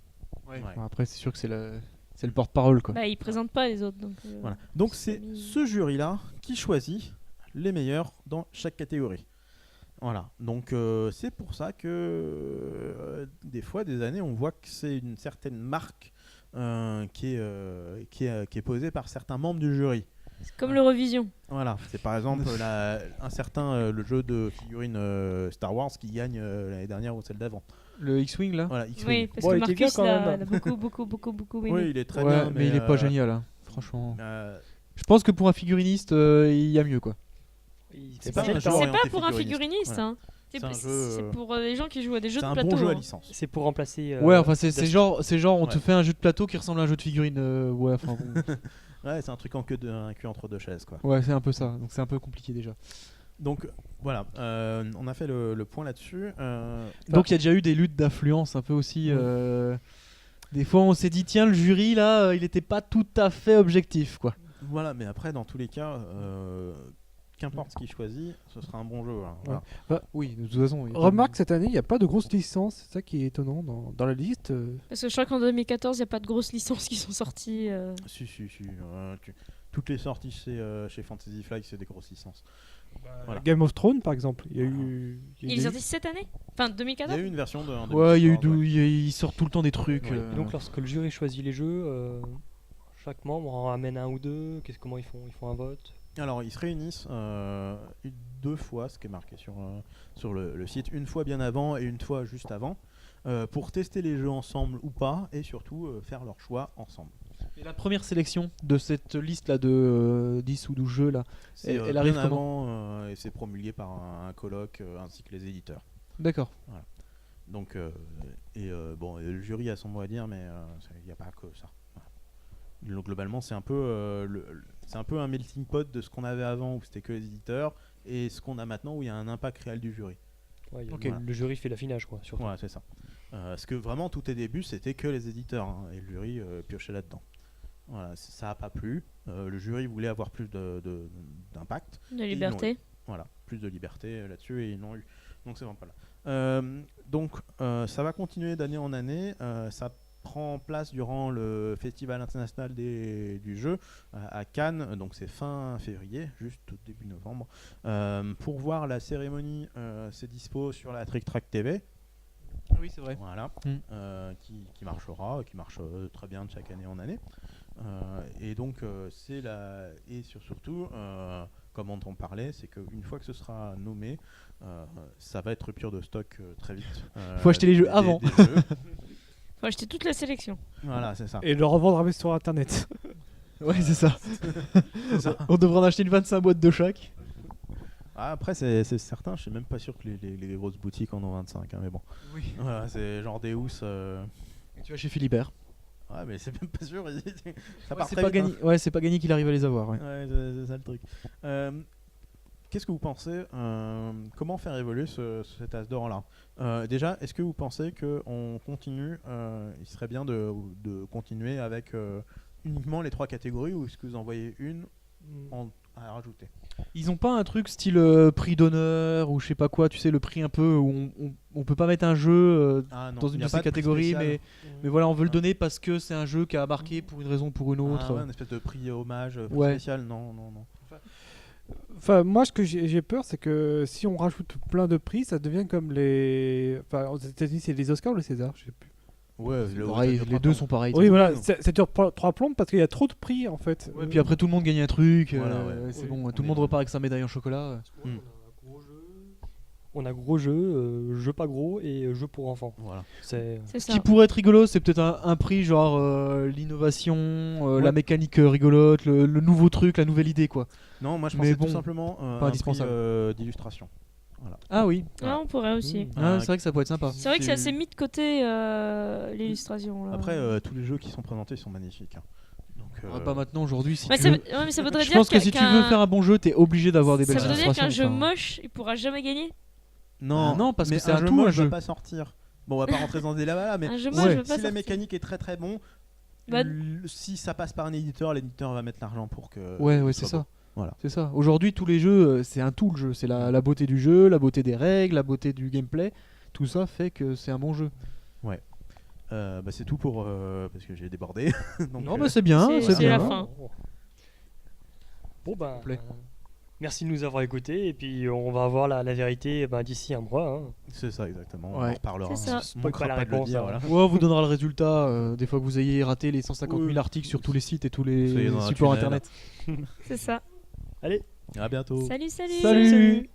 Ouais. Bon, après, c'est sûr que c'est le porte-parole quoi. Bah, ils présentent pas les autres. Donc, Voilà. Donc c'est mis- ce jury-là qui choisit les meilleurs dans chaque catégorie. Voilà. Donc c'est pour ça que des fois, des années, on voit que c'est une certaine marque qui est posée par certains membres du jury. C'est comme l'Eurovision. Voilà. C'est par exemple un certain le jeu de figurines Star Wars qui gagne l'année dernière ou celle d'avant. Le X-Wing là. Voilà. X-Wing. Oui, parce Bon, que il était bien Marcus quand même. l'a beaucoup aimé. Oui, il est très Ouais, bien, mais il est pas génial. génial, hein. Franchement. Euh, Je pense que pour un figuriniste, il y a mieux quoi. C'est pas un C'est jeu c'est orienté pas pour un figuriniste. figuriniste, Voilà. hein. C'est un C'est jeu, pour les gens qui jouent à des jeux c'est de un plateau. bon jeu à hein. licence. C'est pour remplacer. Ouais, enfin c'est Dust. genre on te Ouais. fait un jeu de plateau qui ressemble à un jeu de figurines. Ouais, enfin bon. Ouais, c'est un truc un cul entre deux chaises, quoi. Ouais, c'est un peu ça. Donc c'est un peu compliqué déjà. Donc voilà, on a fait le point là-dessus. Donc il y a déjà eu des luttes d'influence un peu aussi. Des fois on s'est dit tiens le jury là il était pas tout à fait objectif quoi. Voilà, mais après dans tous les cas, qu'importe ce qu'il choisit, ce sera un bon jeu. Hein, voilà. Oui de toute façon. il y a Remarque, cette année, il n'y a pas de grosses licences. C'est ça qui est étonnant dans la liste. Parce que je crois qu'en 2014, il n'y a pas de grosses licences qui sont sorties. Si. Toutes les sorties chez Fantasy Flight, c'est des grosses licences. Voilà. Game of Thrones, par exemple. Il y a eu. Il est sorti cette année Enfin, Il y 2014 a eu une version de. en Ouais, il y a eu 2014, ouais. il sort tout le temps des trucs. Ouais. Et donc, lorsque le jury choisit les jeux, chaque membre en ramène un ou deux. Comment ils font? Ils font un vote. Alors, ils se réunissent 2 fois, ce qui est marqué sur le site, une fois bien avant et une fois juste avant, pour tester les jeux ensemble ou pas, et surtout faire leur choix ensemble. Et la première sélection de cette liste là de 10 ou 12 jeux là. C'est Elle arrive bien comment avant et c'est promulgué par un colloque ainsi que les éditeurs. D'accord. Donc, bon, le jury a son mot à dire, mais il n'y a pas que ça. Voilà. Donc, globalement, c'est un peu un melting pot de ce qu'on avait avant où c'était que les éditeurs et ce qu'on a maintenant où il y a un impact réel du jury. Ouais, Ok. voilà. Le jury fait l'affinage, quoi. Surtout. Ouais, c'est ça. Parce que vraiment, tout au début, c'était que les éditeurs hein, et le jury piochait là-dedans. Voilà, ça n'a pas plu. Le jury voulait avoir plus d'impact. De liberté. Voilà, plus de liberté là-dessus et ils l'ont eu. Donc c'est vraiment pas là. Donc ça va continuer d'année en année. Ça prend place durant le Festival international du jeu à Cannes. Donc c'est fin février, juste au début novembre. Pour voir la cérémonie, c'est dispo sur la Trick Track TV. Oui c'est vrai. Voilà, qui marche très bien de chaque année en année. Et donc surtout comme on en parlait, c'est qu'une fois que ce sera nommé, ça va être rupture de stock très vite. Faut acheter les jeux avant. des jeux. Faut acheter toute la sélection. Voilà, c'est ça. Et le revendre sur internet. Ouais c'est ça. On devrait en acheter une 25 boîtes de chaque. Après, c'est certain, je suis même pas sûr que les grosses boutiques en ont 25, hein, mais bon. Oui. Voilà, c'est genre Deus. Tu vas chez Philibert. Ouais, mais c'est même pas sûr. Ça Ouais, part c'est très pas vite, gagné. Ouais c'est pas gagné qu'il arrive à les avoir. Ouais. Ouais, c'est ça le truc. Qu'est-ce que vous pensez comment faire évoluer cet as d'or là déjà, est-ce que vous pensez qu'on continue il serait bien de continuer avec uniquement les 3 catégories ou est-ce que vous en voyez une à rajouter? Ils ont pas un truc style prix d'honneur ou je sais pas quoi, tu sais, le prix un peu où on peut pas mettre un jeu Non, dans il une y a de pas ces de prix catégories, spécial. mais voilà, on veut le Ah. donner parce que c'est un jeu qui a marqué pour une raison ou pour une autre. Ouais, une espèce de prix hommage Ouais. spécial, non. Enfin, moi, ce que j'ai peur, c'est que si on rajoute plein de prix, ça devient comme les. Enfin, aux États-Unis, c'est les Oscars ou les Césars, je sais plus. Ouais, Pareil, les deux sont pareils. Oui, voilà, non. ça dure 3 plombes parce qu'il y a trop de prix en fait. Ouais, puis après tout le monde gagne un truc, Voilà, ouais. c'est Oui. bon, tout On le monde est- repart avec sa médaille en chocolat. On a gros jeu, jeu pas gros et jeu pour enfants. Voilà. C'est C'est Ce ça. qui pourrait être rigolo, c'est peut-être un prix genre l'innovation, la mécanique rigolote, le nouveau truc, la nouvelle idée quoi. Non, moi je Mais pensais bon, tout simplement pas un prix indispensable. d'illustration. Voilà. Ah oui, Ah, on pourrait aussi. ah, c'est vrai que ça pourrait être sympa. C'est vrai que c'est assez mis de côté l'illustration. là. Après, tous les jeux qui sont présentés sont magnifiques. Hein. Donc, Ah, pas maintenant aujourd'hui si Ouais, tu ça, veux. ouais, mais ça voudrait Je dire pense que si tu veux faire un bon jeu, t'es obligé d'avoir des ça belles voudrait dire illustrations. qu'un jeu enfin. moche, il pourra jamais gagner. Non, Ah non, parce que mais c'est un jeu tout, moche un va jeu. pas sortir. Bon, on va pas rentrer dans ce débat-là, mais Un jeu Ouais. moche, je veux pas si la sortir. mécanique est très très bon, Bah- si ça passe par un éditeur, l'éditeur va mettre l'argent pour que. Ouais, il ouais, soit c'est ça. bon. Voilà. C'est ça. Aujourd'hui, tous les jeux, c'est un tout le jeu. C'est la beauté du jeu, la beauté des règles, la beauté du gameplay. Tout ça fait que c'est un bon jeu. Bah, c'est tout pour parce que j'ai débordé. Donc, Non, bah c'est bien, c'est- c'est c'est la bien. fin. Bon ben, plaît. merci de nous avoir écoutés et puis on va avoir la vérité d'ici un mois. Hein. c'est ça exactement. On Ouais. en reparlera. C'est ça. On Spoil manquera pas la pas de le réponse, dire. hein. Voilà. Ouais, on vous donnera le résultat des fois que vous ayez raté les 150 000 Oui. articles sur tous les sites et tous Soyez les dans un supports tunnel. internet. C'est ça. Allez, À bientôt. Salut, salut. Salut.